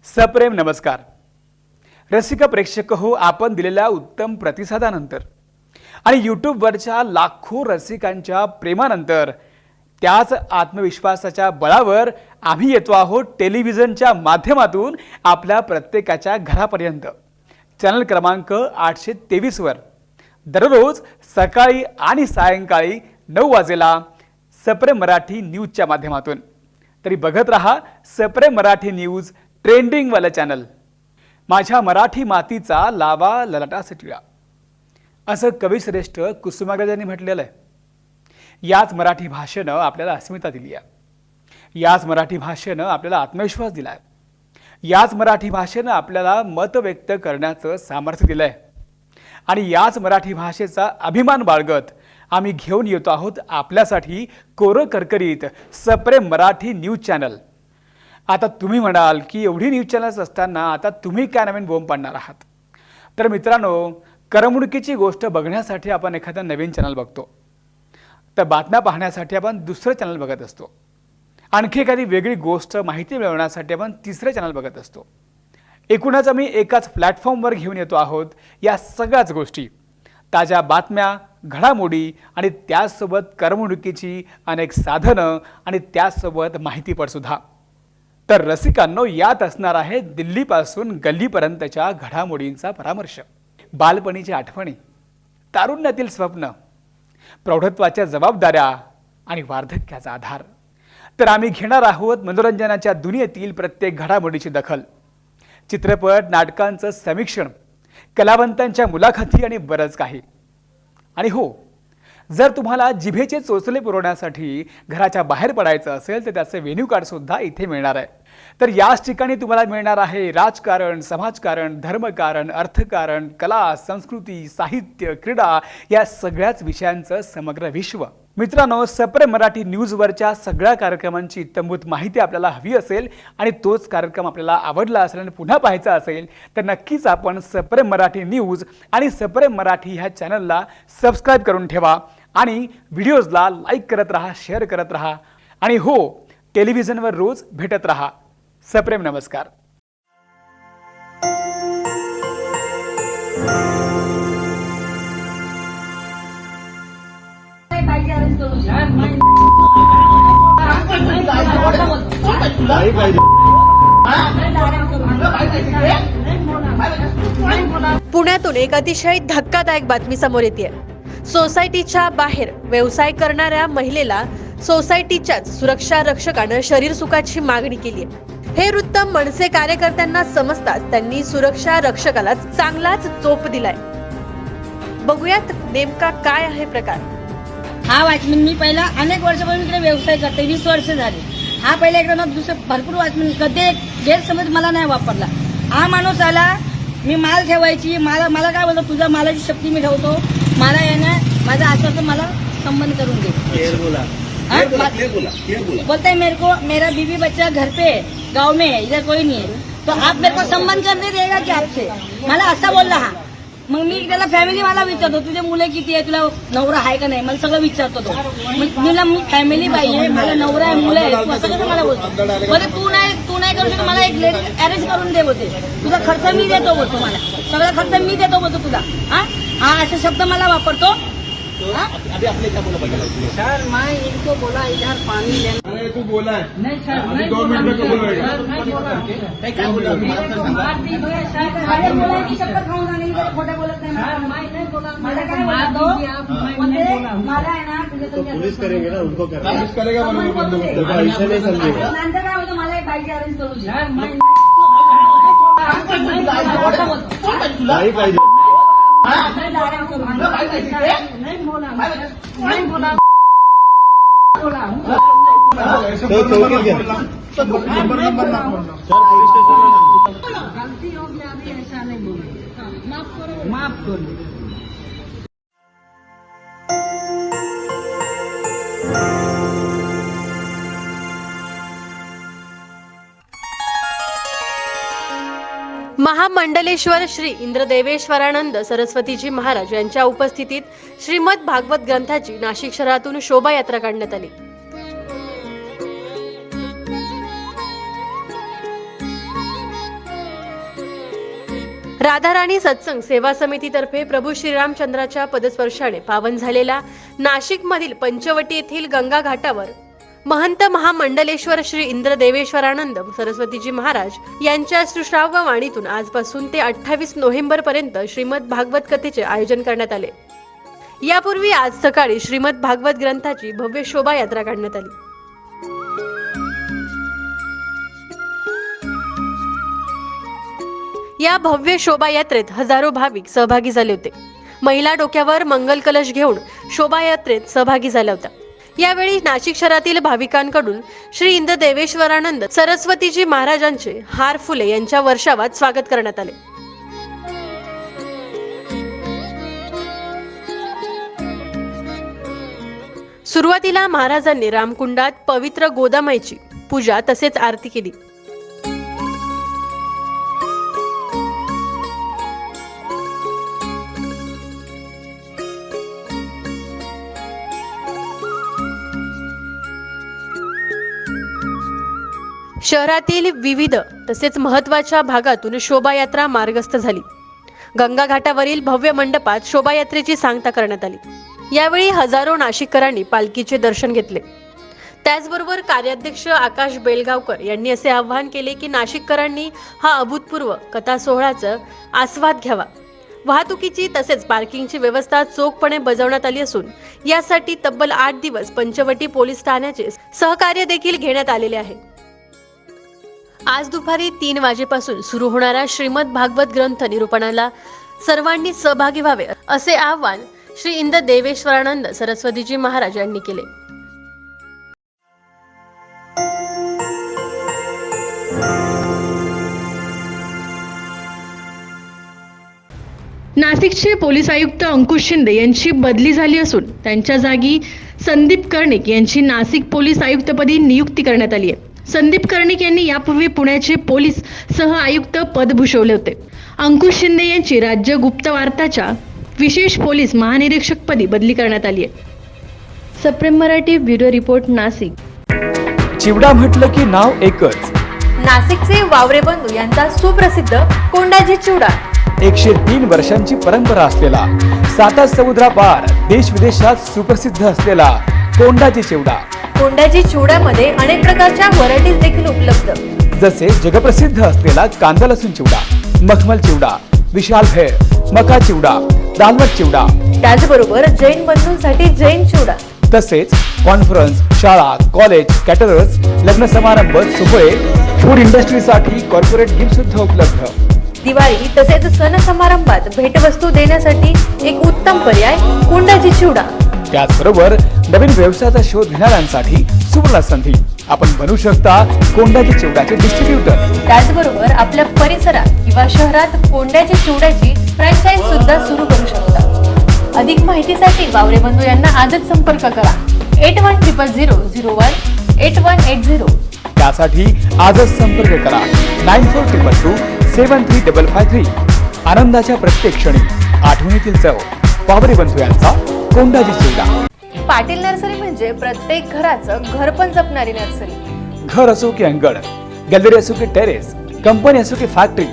सप्रेम नमस्कार. रसिक प्रेक्षक हो, आपण दिलेल्या उत्तम प्रतिसादानंतर आणि यूट्यूबवरच्या लाखो रसिकांच्या प्रेमानंतर त्याच आत्मविश्वासाच्या बळावर आम्ही येतो आहोत टेलिव्हिजनच्या माध्यमातून आपल्या प्रत्येकाच्या घरापर्यंत. चॅनल क्रमांक 823 वर दररोज सकाळी आणि सायंकाळी 9 वाजेला सप्रेम मराठी न्यूजच्या माध्यमातून. तरी बघत रहा सप्रेम मराठी न्यूज ट्रेंडिंग वाला चॅनल. माझ्या मराठी मातीचा लावा ललाटास टिळा, असं कविश्रेष्ठ कुसुमाग्रजांनी म्हटलेलं आहे. याच मराठी भाषेनं आपल्याला अस्मिता दिली आहे. याच मराठी भाषेनं आपल्याला आत्मविश्वास दिला आहे. याच मराठी भाषेनं आपल्याला मत व्यक्त करण्याचं सामर्थ्य दिलं आहे. आणि याच मराठी भाषेचा अभिमान बाळगत आम्ही घेऊन येतो आहोत आपल्यासाठी कोरं करकरीत सप्रेम मराठी न्यूज चॅनल. आता तुम्ही म्हणाल की एवढी न्यूज चॅनल्स असताना आता तुम्ही काय नवीन बोंब पाडणार आहात. तर मित्रांनो, करमणुकीची गोष्ट बघण्यासाठी आपण एखादा नवीन चॅनल बघतो, तर बातम्या पाहण्यासाठी आपण दुसरं चॅनल बघत असतो, आणखी एखादी वेगळी गोष्ट माहिती मिळवण्यासाठी आपण तिसरं चॅनल बघत असतो. एकूणच आम्ही एकाच प्लॅटफॉर्मवर घेऊन येतो आहोत या सगळ्याच गोष्टी, ताज्या बातम्या, घडामोडी आणि त्याचसोबत करमणुकीची अनेक साधनं आणि त्याचसोबत माहितीपटसुद्धा. तर रसिकांनो, यात असणार आहे दिल्लीपासून गल्लीपर्यंतच्या घडामोडींचा परामर्श, बालपणीच्या आठवणी, तारुण्यातील स्वप्न, प्रौढत्वाच्या जबाबदाऱ्या आणि वार्धक्याचा आधार. तर आम्ही घेणार आहोत मनोरंजनाच्या दुनियेतील प्रत्येक घडामोडीची दखल, चित्रपट नाटकांचं समीक्षण, कलावंतांच्या मुलाखती आणि बरंच काही. आणि हो, जर तुम्हाला जिभेचे चोचले पुरवण्यासाठी घराच्या बाहेर पडायचं असेल तर त्याचे व्हेन्यू कार्ड सुद्धा इथे मिळणार आहे. तर याच ठिकाणी तुम्हाला मिळणार आहे राजकारण, समाजकारण, धर्मकारण, अर्थकारण, कला, संस्कृती, साहित्य, क्रीडा या सगळ्याच विषयांचं समग्र विश्व. मित्रांनो, सप्रेम मराठी न्यूजवरच्या सगळ्या कार्यक्रमांची इत्थंभूत माहिती आपल्याला हवी असेल आणि तोच कार्यक्रम आपल्याला आवडला असेल आणि पुन्हा पाहायचा असेल तर नक्कीच आपण सप्रेम मराठी न्यूज आणि सप्रेम मराठी ह्या चॅनलला सबस्क्राईब करून ठेवा आणि व्हिडिओजला लाईक करत राहा, शेअर करत राहा. आणि हो, टेलिव्हिजनवर रोज भेटत राहा. सप्रेम नमस्कार. पुण्यातून एक अतिशय धक्कादायक बातमी समोर येते. सोसायटीच्या बाहेर व्यवसाय करणाऱ्या महिलेला सोसायटीच्याच सुरक्षा रक्षकानं शरीर सुखाची मागणी केली आहे. हे वृत्त मनसे कार्यकर्त्यांना समजताच त्यांनी सुरक्षा रक्षकाला चांगलाच चोप दिलाय. बघूयात नेमका काय आहे प्रकार. हा वॉचमॅन मी पहिला अनेक वर्षापासून इकडे व्यवसाय करते, 20 वर्ष झाली. हा पहिला एकदा ना दुसरं भरपूर वॉचमॅन कधी गैरसमज मला नाही वापरला. हा माणूस आला, मी माल ठेवायची, मला काय बोलतो, तुझ्या मालाची शक्ती मी ठेवतो, मला येणं माझा आश्वासन मला संबंध करून दे. बोलता है मेरे को मेरा बीवी बच्चा घर पे गांव में है, इधर कोई नहीं है, तो आप मेरे को संबंध करने देगा क्या आपसे, मला असा बोलला. हा मग मी त्याला फॅमिली मला विचारतो, तुझे मुलं किती आहे, तुला नवरा आहे का नाही, मला सगळं विचारतो तो. मी फॅमिली बाई आहे, मला नवरा आहे, मुलं आहे, असं कसं मला बोलतो. बोले तू नाही करू शकत, मला एक लेडी अरेंज करून दे बोलते, तुझा खर्च मी देतो बोलतो, मला सगळा खर्च मी देतो बोलतो तुला. हा असे शब्द मला वापरतो. अभी आपने क्या बोला सर मैं इनको बोला इधर पानी लेना. अरे तू बोला है नहीं सर, अभी 2 मिनट में कब बोलेगा? क्या बोला की शपथ खाऊन जाणे, खोटं बोलत नाही. मला काय बोलतो, मला आहे ना पुलिस करेंगे ना, उनको करेंगे. पुलिस करेगा ऐसा नहीं समझेगा. नंतर काय होतं, मला एक बाईक अरेंज करू दे. नाही पाहिजे. तो चौकी घ्या. गलती हो गया, अभी ऐसा नहीं बोले, माफ करो. महामंडलेश्वर श्री इंद्रदेवेश्वरानंद सरस्वतीजी महाराज यांच्या उपस्थितीत श्रीमद भागवत ग्रंथाची नाशिक शहरातून शोभायात्रा काढण्यात आली. राधाराणी सत्संग सेवा समितीतर्फे प्रभू श्रीरामचंद्राच्या पदस्पर्शाने पावन झालेल्या नाशिकमधील पंचवटी येथील गंगा घाटावर महंत महामंडलेश्वर श्री इंद्रदेवेश्वरानंद सरस्वतीजी महाराज यांच्या श्राव्य वाणीतून आजपासून ते 28 नोव्हेंबर पर्यंत श्रीमद भागवत कथेचे आयोजन करण्यात आले। यापूर्वी आज सकाळी श्रीमद भागवत ग्रंथाची भव्य शोभायात्रा काढण्यात आली। या भव्य शोभायात्रेत हजारो भाविक सहभागी झाले होते। महिला डोक्यावर मंगल कलश घेऊन शोभायात्रेत सहभागी झाल्या होत्या। यावेळी नाशिक शहरातील भाविकांकडून श्री इंद्रदेवेश्वरानंद सरस्वतीजी महाराजांचे हार फुले यांच्या वर्षावात स्वागत करण्यात आले। सुरुवातीला महाराजांनी रामकुंडात पवित्र गोदामाईची पूजा तसेच आरती केली। शहरातील विविध तसेच महत्त्वाच्या भागातून शोभायात्रा मार्गस्थ झाली। गंगा घाटावरील भव्य मंडपात शोभायात्रेची सांगता करण्यात आली। यावेळी हजारो नाशिककरांनी पालखीचे दर्शन घेतले। त्याचबरोबर कार्याध्यक्ष आकाश बेलगावकर यांनी असे आवाहन केले की नाशिककरांनी हा अभूतपूर्व कथा सोहळ्याचा आस्वाद घ्यावा। वाहतुकीची तसेच पार्किंगची व्यवस्था चोखपणे बजावण्यात आली असून यासाठी तब्बल 8 दिवस पंचवटी पोलीस ठाण्याचे सहकार्य देखील घेण्यात आलेले आहे। आज दुपारी 3 वाजेपासून सुरू होणाऱ्या श्रीमद भागवत ग्रंथ निरूपणाला सर्वांनी सहभागी व्हावे असे आवाहन श्री इंद्रदेवेश्वरानंद सरस्वतीजी महाराज यांनी केले। नाशिकचे पोलीस आयुक्त अंकुश शिंदे यांची बदली झाली असून त्यांच्या जागी संदीप कर्णिक यांची नाशिक पोलीस आयुक्तपदी नियुक्ती करण्यात आली आहे। संदीप कर्णिक यांनी यापूर्वी पुण्याचे पोलीस सह आयुक्त पद भूषवले होते। अंकुश शिंदे यांची राज्य गुप्तवार्ताच्या विशेष पोलीस महानिरीक्षक पदी बदली करण्यात आली आहे। सप्रेम मराठी ब्युरो रिपोर्ट नाशिक। चिवडा म्हटलं की नाव एकच, नाशिकचे वावरे बंधू यांचा सुप्रसिद्ध कोंडाजी चिवडा। 103 वर्षांची परंपरा असलेला, 7 समुद्रापार देश विदेशात सुप्रसिद्ध असलेला कोंडाजी चिवडा। कोंडाजी चिवड्यामध्ये अनेक प्रकारच्या व्हरायटीज देखील उपलब्ध, जसे जगप्रसिद्ध असलेला कांदा लसूण चिवडा, मखमल चिवडा, विशाल भेळ, मका चिवडा, दालवट चिवडा, त्याचबरोबर जैन बंधूंसाठी जैन चिवडा, तसेच कॉन्फरन्स, शाळा, कॉलेज, कॅटरर्स, लग्न समारंभ, सोहळे, फूड इंडस्ट्रीसाठी कॉर्पोरेट गिफ्ट सुद्धा उपलब्ध। दिवाळी तसेच सण समारंभात भेटवस्तू देण्यासाठी एक उत्तम पर्याय कोंडाजी चिवडा। त्याचबरोबर नवीन व्यवसायाचा शोध घेणाऱ्यांसाठी सुवर्ण संधी, आपण बनू शकता कोंडाजी चिवड्याचे डिस्ट्रीब्युटर। त्याचबरोबर आपल्या परिसरात किंवा शहरात कोंडाजी चिवड्याची फ्रँचाइज सुद्धा सुरू करू शकता। अधिक माहितीसाठी वावरे बंधू यांना आजच संपर्क करा 8100018180। त्यासाठी आजच संपर्क करा 9422273553। आनंदाच्या प्रत्येक क्षणी आठवणीतील चव, वावरे बंधू यांचा कोंडाजी चिवडा। पाटील नर्सरी म्हणजे प्रत्येक घराचं घर पण जपणारी नर्सरी। घर असो की अंगण, गॅलरी असो की टेरेस, कंपनी असो की फॅक्टरी,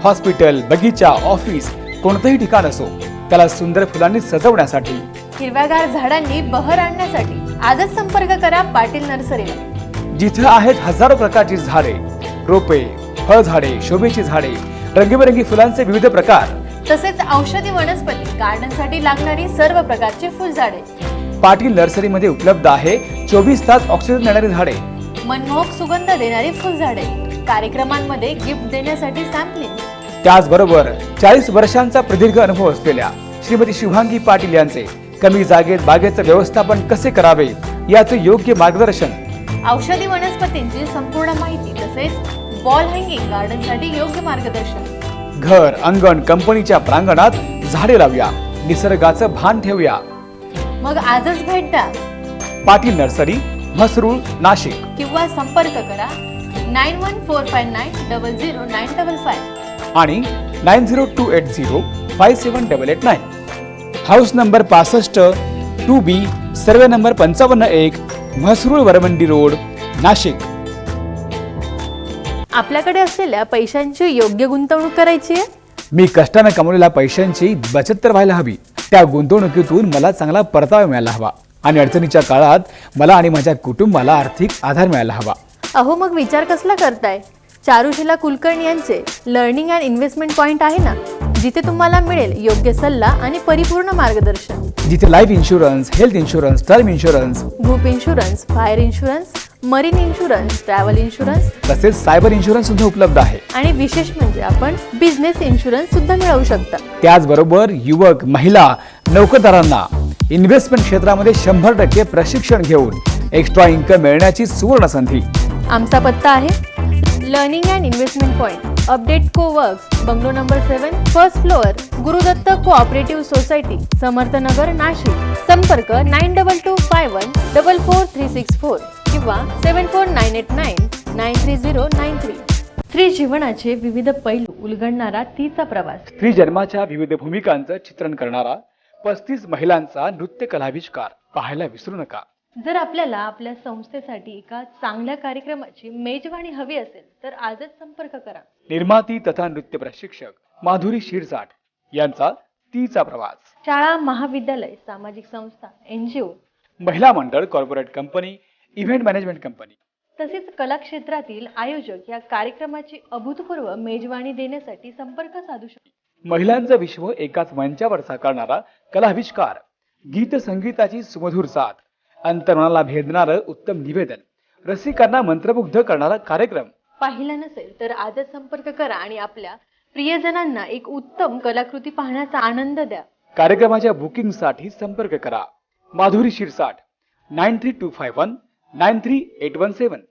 हॉस्पिटल, बगीचा, ऑफिस, कोणतेही ठिकाण असो त्याला सुंदर फुलांनी सजवण्यासाठी, हिरव्यागार झाडांनी बहर आणण्यासाठी आजच संपर्क करा पाटील नर्सरीला। जिथे आहेत हजारो प्रकारची झाडे, रोपे, फळझाडे, शोभेची झाडे, रंगीबेरंगी फुलांचे विविध प्रकार, तसेच औषधी वनस्पती, गार्डनसाठी लागणारी सर्व प्रकारची फुलझाडे। पाटील नर्सरीमध्ये उपलब्ध आहे 24 तास ऑक्सिजन देणारी झाडे, मनमोहक सुगंध देणारी फुलझाडे, कार्यक्रमांमध्ये गिफ्ट देण्यासाठी सॅम्पलिंग। त्याचबरोबर 40 वर्षांचा प्रदीर्घ अनुभव असलेल्या श्रीमती शुभांगी पाटील यांचे कमी जागेत बागेचे व्यवस्थापन कसे करावे याचे योग्य मार्गदर्शन, औषधी वनस्पतींची संपूर्ण माहिती तसेच वॉल हँगिंग, गार्डनसाठी योग्य मार्गदर्शन। घर, अंगण, कंपनीच्या प्रांगणात झाडे लावूया, निसर्गाचं भान ठेवूया। मग आजच भेट द्या पाटील नर्सरी, म्हसरूळ, नाशिक किंवा संपर्क करा 9145900955 आणि 9028057889। House number 65 2B, survey number 55-1, Mhasrul Varmandi road, Nashik. आपल्याकडे असलेल्या पैशांची योग्य गुंतवणूक करायची आहे। मी कष्टाने कमवलेल्या पैशांची बचत तर व्हायला हवी, त्या गुंतवणुकीतून मला चांगला परतावा मिळायला हवा आणि अडचणीच्या काळात मला आणि माझ्या कुटुंबाला आर्थिक आधार मिळायला हवा. अहो मग विचार कसला करताय? चारुशिला कुलकर्णी यांचे लर्निंग अँड इन्व्हेस्टमेंट पॉइंट आहे ना, जिथे तुम्हाला मिळेल योग्य सल्ला आणि परिपूर्ण मार्गदर्शन. जिथे life insurance, health insurance, term insurance, group insurance, fire insurance, marine insurance, travel insurance तसेच सायबर इन्शुरन्स सुद्धा उपलब्ध आहे. आणि विशेष म्हणजे आपण बिझनेस इन्शुरन्स सुद्धा मिळवू शकता. त्याचबरोबर युवक, महिला, नोकरदारांना इन्व्हेस्टमेंट क्षेत्रामध्ये 100% प्रशिक्षण घेऊन एक्स्ट्रा इन्कम मिळण्याची सुवर्ण संधी. आमचा पत्ता आहे learning and investment point, update coworks, bungalow number 7, first floor, Gurudatta cooperative society, Samarthnagar, Nashik. संपर्क 9225144364 किंवा 7498993093. स्त्री जीवनाचे विविध पैलू उलगडणारा तिचा प्रवास. स्त्री जन्माच्या विविध भूमिकांचं चित्रण करणारा 35 महिलांचा नृत्य कलाविष्कार पाहायला विसरू नका. जर आपल्याला आपल्या संस्थेसाठी एका चांगल्या कार्यक्रमाची मेजवानी हवी असेल तर आजच संपर्क करा. निर्माती तथा नृत्य प्रशिक्षक माधुरी शिरसाट यांचा तिचा प्रवास. शाळा, महाविद्यालय, सामाजिक संस्था, NGO, महिला मंडळ, corporate company, event management company तसेच कला क्षेत्रातील आयोजक या कार्यक्रमाची अभूतपूर्व मेजवानी देण्यासाठी संपर्क साधू शकतात. महिलांचं विश्व एकाच मंचावर साकारणारा कलाविष्कार, गीत संगीताची सुमधुर साथ, अंतर्मनाला भेदणारं उत्तम निवेदन, रसिकांना मंत्रमुग्ध करणारा कार्यक्रम. पाहिला नसेल तर आजच संपर्क करा आणि आपल्या प्रियजनांना एक उत्तम कलाकृती पाहण्याचा आनंद द्या. कार्यक्रमाच्या बुकिंगसाठी संपर्क करा. माधुरी शिरसाट 9325193817.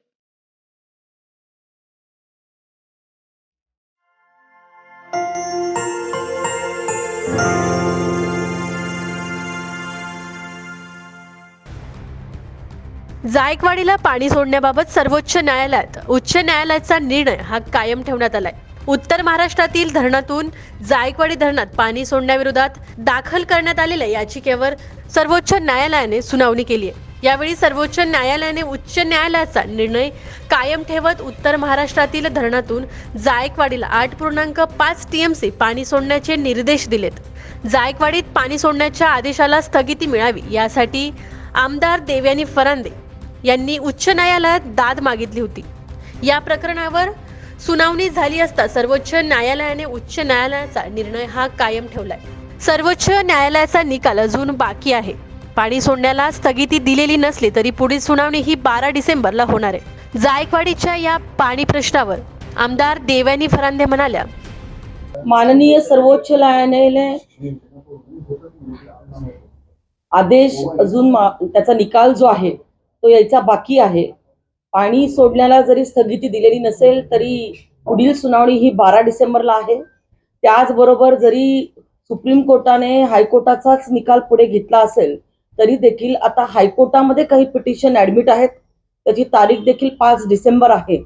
जायकवाडीला पाणी सोडण्याबाबत सर्वोच्च न्यायालयात उच्च न्यायालयाचा निर्णय हा कायम ठेवण्यात आलाय. उत्तर महाराष्ट्रातील धरणातून जायकवाडी धरणात पाणी सोडण्याविरोधात दाखल करण्यात आलेल्या याचिकेवर सर्वोच्च न्यायालयाने सुनावणी केली आहे. यावेळी सर्वोच्च न्यायालयाने उच्च न्यायालयाचा निर्णय कायम ठेवत उत्तर महाराष्ट्रातील धरणातून जायकवाडीला 8.5 TMC पाणी सोडण्याचे निर्देश दिलेत. जायकवाडीत पाणी सोडण्याच्या आदेशाला स्थगिती मिळावी यासाठी आमदार देवयानी फरांदे यांनी उच्च न्यायालयात दाद मागितली होती. या प्रकरणावर सुनावणी झाली असता सर्वोच्च न्यायालयाने उच्च न्यायालयाचा निर्णय हा कायम ठेवलाय. सर्वोच्च न्यायालयाचा निकाल अजून बाकी आहे. पाणी सोडण्याला स्थगिती दिलेली नसली तरी पुढील सुनावणी ही 12 डिसेंबरला होणार आहे. जायकवाडीच्या या पाणी प्रश्नावर आमदार देवयानी फरांदे म्हणाल्या, माननीय सर्वोच्च न्यायालयाने आदेश अजून त्याचा निकाल जो आहे तो यायचा बाकी आहे. पाणी सोडण्याला जरी स्थगिती दिलेली नसेल तरी पुढील सुनावणी ही 12 डिसेंबरला आहे. त्याचबरोबर जरी सुप्रीम कोर्टाने हायकोर्टाचाच निकाल पुढे घेतला असेल तरी देखील आता हायकोर्टामध्ये काही पिटिशन ऍडमिट आहेत. त्याची तारीख देखील 5 डिसेंबर आहे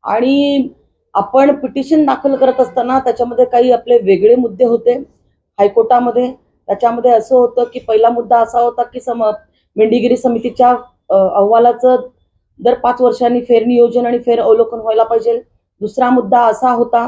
आणि आपण पिटिशन दाखल करत असताना त्याच्यामध्ये काही आपले वेगळे मुद्दे होते हायकोर्टामध्ये. त्याच्यामध्ये असं होतं की पहिला मुद्दा असा होता की मेंढीगिरी समितीच्या अहवालाचं दर 5 वर्षांनी फेरनियोजन आणि फेर अवलोकन व्हायला पाहिजे. दुसरा मुद्दा असा होता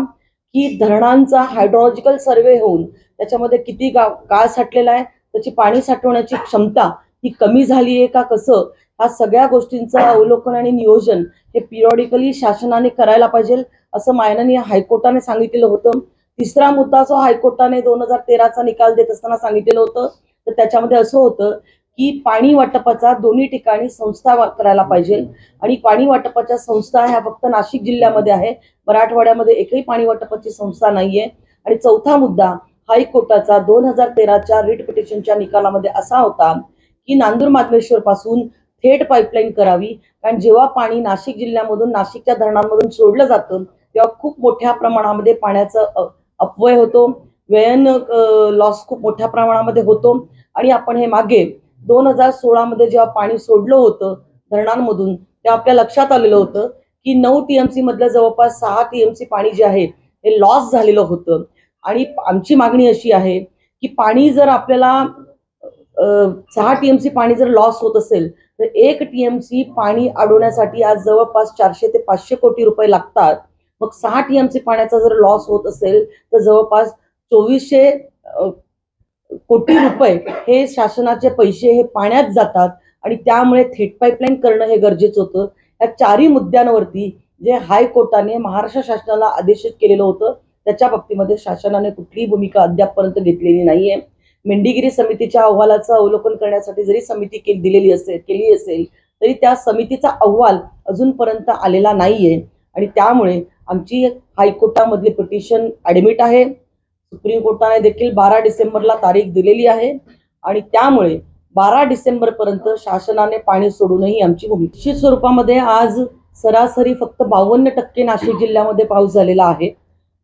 की धरणांचा हायड्रोलॉजिकल सर्वे होऊन त्याच्यामध्ये किती गाळ साठलेला आहे, त्याची पाणी साठवण्याची क्षमता ही कमी झाली आहे का कसं, ह्या सगळ्या गोष्टींचं अवलोकन आणि नियोजन हे पिरियॉडिकली शासनाने करायला पाहिजे असं माननीय हायकोर्टाने सांगितलेलं होतं. तिसरा मुद्दा जो हायकोर्टाने 2013चा निकाल देत असताना सांगितलेलं होतं तर त्याच्यामध्ये असं होतं की पाणी वाटपाचा दोन्ही ठिकाणी संस्था करायला पाहिजे आणि पाणी वाटपाच्या संस्था ह्या फक्त नाशिक जिल्ह्यामध्ये आहे, मराठवाड्यामध्ये एकही पाणी वाटपाची संस्था नाहीये. आणि चौथा मुद्दा हायकोर्टाचा 2013च्या रिट पिटिशनच्या निकालामध्ये असा होता की नांदूर माधवेश्वर पासून थेट पाईपलाईन करावी, कारण जेव्हा पाणी नाशिक जिल्ह्यामधून नाशिकच्या धरणांमधून सोडलं जातं तेव्हा खूप मोठ्या प्रमाणामध्ये पाण्याचा अपव्यय होतो, व्ययन लॉस खूप मोठ्या प्रमाणामध्ये होतो. आणि आपण हे मागे 2016 मध्ये जेव्हा पाणी सोडलं होतं धरणांमधून तेव्हा आपल्या लक्षात आलेलं होतं की 9 TMC मधलं जवळपास 6 TMC पाणी जे आहे हे लॉस झालेलं होतं. आणि आमची मागणी अशी आहे की पाणी जर आपल्याला 6 TMC पाणी जर लॉस होत असेल तर 1 TMC पाणी अडवण्यासाठी आज जवळपास 400 ते 500 कोटी रुपये लागतात. मग 6 TMC पाण्याचा जर लॉस होत असेल तर जवळपास 2400 कोटी रुपये हे शासनाचे पैसे हे पाण्यात जातात आणि त्यामुळे थेट पाईपलाईन करणं हे गरजेचं होतं. या चारही मुद्द्यांवरती जे हायकोर्टाने महाराष्ट्र शासनाला आदेशित केलेलं होतं त्याच्या बाबतीमध्ये शासनाने कुठलीही भूमिका अद्यापपर्यंत घेतलेली नाहीये. मेंढीगिरी समितीच्या अहवालाचं अवलोकन करण्यासाठी जरी समिती केली असेल तरी त्या समितीचा अहवाल अजूनपर्यंत आलेला नाहीये आणि त्यामुळे आमची हायकोर्टामधली पिटिशन ऍडमिट आहे. सुप्रीम कोर्टाने देखील 12 डिसेंबरला तारीख दिलेली आहे आणि त्यामुळे 12 डिसेंबर पर्यंत शासनाने पाणी सोडूनही आमची भूमिका. निश्चित स्वरूपामध्ये आज सरासरी फक्त 52% नाशिक जिल्ह्यामध्ये पाऊस झालेला आहे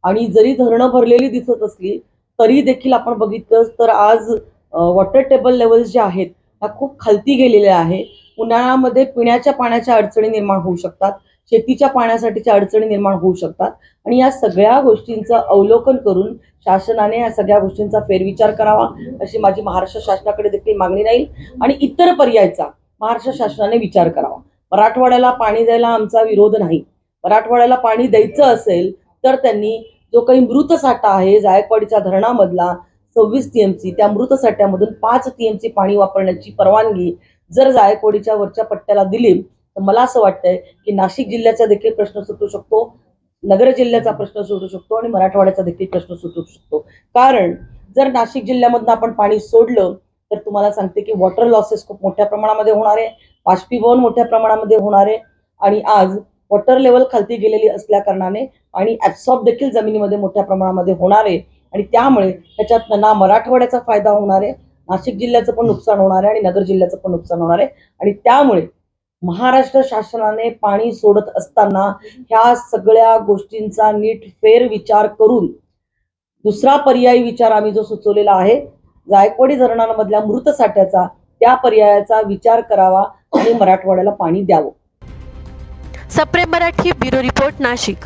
आणि जरी धरणं भरलेली दिसत असली तरी देखील आपण बघितलं तर आज वॉटर टेबल लेवल्स ज्या आहेत त्या खूप खालती गेलेल्या आहे. उन्हाळ्यामध्ये पिण्याच्या पाण्याच्या अडचणी निर्माण होऊ शकतात, शेतीच्या पाण्यासाठीच्या अडचणी निर्माण होऊ शकतात आणि या सगळ्या गोष्टींचं अवलोकन करून शासनाने या सगळ्या गोष्टींचा फेरविचार करावा अशी माझी महाराष्ट्र शासनाकडे देखील मागणी राहील आणि इतर पर्यायाचा महाराष्ट्र शासनाने विचार करावा. मराठवाड्याला पाणी द्यायला आमचा विरोध नाही. मराठवाड्याला पाणी द्यायचं असेल तर त्यांनी जो काही मृत साठा आहे जायकवाडीच्या धरणामधला 26 TMC त्या मृत साठ्यामधून 5 TMC पाणी वापरण्याची परवानगी जर जायकवाडीच्या वरच्या पट्ट्याला दिली तर मला असं वाटतंय की नाशिक जिल्ह्याचा देखील प्रश्न सुटू शकतो, नगर जिल्ह्याचा प्रश्न सुटू शकतो आणि मराठवाड्याचा देखील प्रश्न सुटू शकतो. कारण जर नाशिक जिल्ह्यामधून आपण पाणी सोडलं तर तुम्हाला सांगते की वॉटर लॉसेस खूप मोठ्या प्रमाणामध्ये होणार आहे, बाष्पीभवन मोठ्या प्रमाणामध्ये होणार आहे आणि आज वॉटर लेवल खालती गेलेली असल्या कारणाने आणि ऍब्सॉर्ब देखील जमिनीमध्ये मोठ्या प्रमाणामध्ये होणार आहे आणि त्यामुळे त्याच्यात ना मराठवाड्याचा फायदा होणार आहे, नाशिक जिल्ह्याचं पण नुकसान होणार आहे आणि नगर जिल्ह्याचं पण नुकसान होणार आहे आणि त्यामुळे महाराष्ट्र शासनाने पाणी सोडत असताना ह्या सगळ्या गोष्टींचा नीट फेर विचार करून दुसरा पर्यायी विचार आम्ही जो सुचवलेला आहे जायकवाडी धरणामधल्या मृत साठ्याचा त्या पर्यायाचा विचार करावा आणि मराठवाड्याला पाणी द्यावं. सप्रेम मराठी ब्युरो रिपोर्ट नाशिक.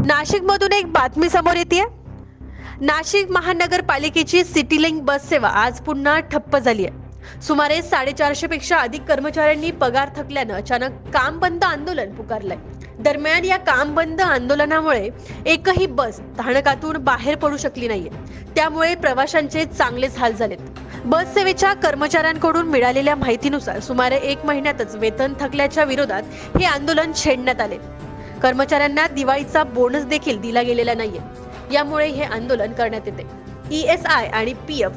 नाशिक मधून एक बातमी समोर येते. नाशिक महानगरपालिकेची सिटी लिंक बस सेवा आज पुन्हा ठप्प झाली आहे. सुमारे 450 पेक्षा अधिक कर्मचाऱ्यांनी पगार थकल्यानं अचानक काम बंद आंदोलन पुकारलंय. दरम्यान या काम बंद आंदोलनामुळे एकही बस स्थानकातून बाहेर पडू शकली नाहीये. त्यामुळे प्रवाशांचे चांगलेच हाल झालेत. बस सेवेच्या कर्मचाऱ्यांकडून मिळालेल्या माहितीनुसार सुमारे 1 महिन्यातच वेतन थकल्याच्या विरोधात हे आंदोलन छेडण्यात आले. कर्मचाऱ्यांना दिवाळीचा बोनस देखील दिला गेलेला नाहीये. यामुळे हे आंदोलन करण्यात येते. ESI आणि PF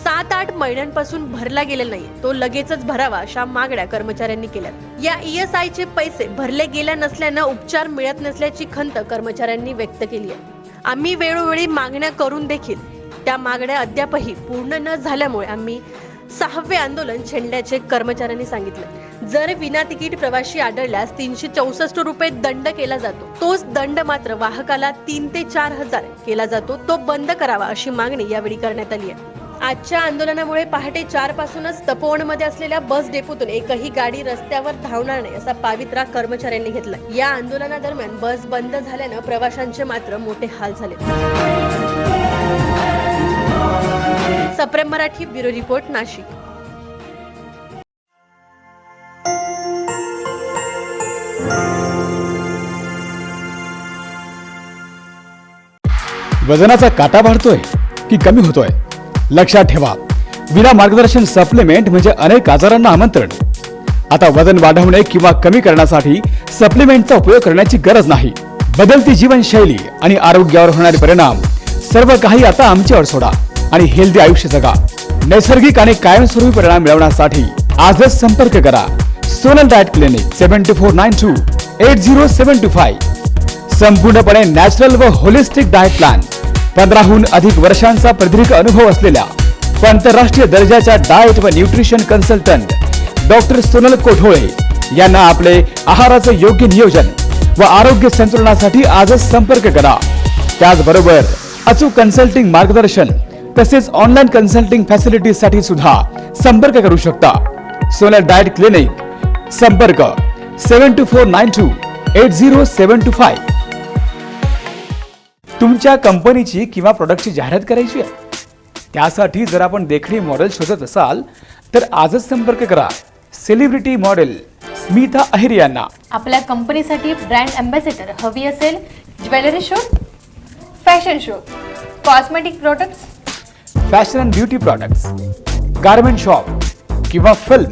7-8 महिन्यांपासून भरला गेलेला नाही, तो लगेचच भरावा अशा मागण्या कर्मचाऱ्यांनी केल्या. या ESI चे पैसे भरले गेल्या नसल्यानं उपचार मिळत नसल्याची खंत कर्मचाऱ्यांनी व्यक्त केली आहे. आम्ही वेळोवेळी मागण्या करून देखील त्या मागण्या अद्यापही पूर्ण न झाल्यामुळे आम्ही 6वे आंदोलन छेडल्याचे कर्मचाऱ्यांनी सांगितले. जर विना तिकीट प्रवासी आढळल्यास 364 रुपये दंड केला जातो. तोच दंड मात्र वाहकाला 3 ते 4 हजार केला जातो. तो बंद करावा अशी मागणी यावेळी करण्यात आली आहे. आजच्या आंदोलनामुळे पहाटे 4 पासूनच तपोवनमध्ये असलेल्या बस डेपोतून एकही गाडी रस्त्यावर धावणार नाही असा पावित्रा कर्मचाऱ्यांनी घेतला. या आंदोलनादरम्यान बस बंद झाल्यानं प्रवाशांचे मात्र मोठे हाल झाले. सप्रेम मराठी ब्युरो रिपोर्ट नाशिक. वजनाचा काटा वाढतोय की कमी होतोय? लक्षात ठेवा, विना मार्गदर्शन सप्लिमेंट म्हणजे अनेक आजारांना आमंत्रण. आता वजन वाढवणे किंवा कमी करण्यासाठी सप्लिमेंटचा उपयोग करण्याची गरज नाही. बदलती जीवनशैली आणि आरोग्यावर होणारे परिणाम सर्व काही आता आमच्यावर सोडा आणि हेल्दी आयुष्य जगा. नैसर्गिक आणि कायमस्वरूपी परिणाम मिळवण्यासाठी आजच संपर्क करा. Sonal diet clinic 74928075. संपूर्णपणे नॅचरल व होलिस्टिक डाएट प्लॅन. 15हून अधिक वर्षांचा प्रदीर्घ अनुभव असलेल्या आंतरराष्ट्रीय दर्जाच्या डाएट व nutrition consultant doctor Sonal Kothole यांना आपले आहाराचे योग्य नियोजन व आरोग्य संतुलनासाठी आजच संपर्क करा. त्याचबरोबर अचूक कन्सल्टिंग मार्गदर्शन तसेच ऑनलाईन कन्सल्टिंग फॅसिलिटीसाठी सुद्धा संपर्क करू शकता. Sonal diet clinic. संपर्क 74928075. तुमच्या कंपनीची किंवा प्रोडक्टची जाहिरात करायची आहे? त्यासाठी जर आपण देखणी मॉडेल शोधत असाल तर आजच संपर्क करा. सेलिब्रिटी मॉडेल स्मिता अहिरे यांना आपल्या कंपनीसाठी ब्रँड अँबॅसेडर हवी असेल, jewellery show, fashion show, cosmetic products, fashion and beauty products, garment shop किंवा फिल्म,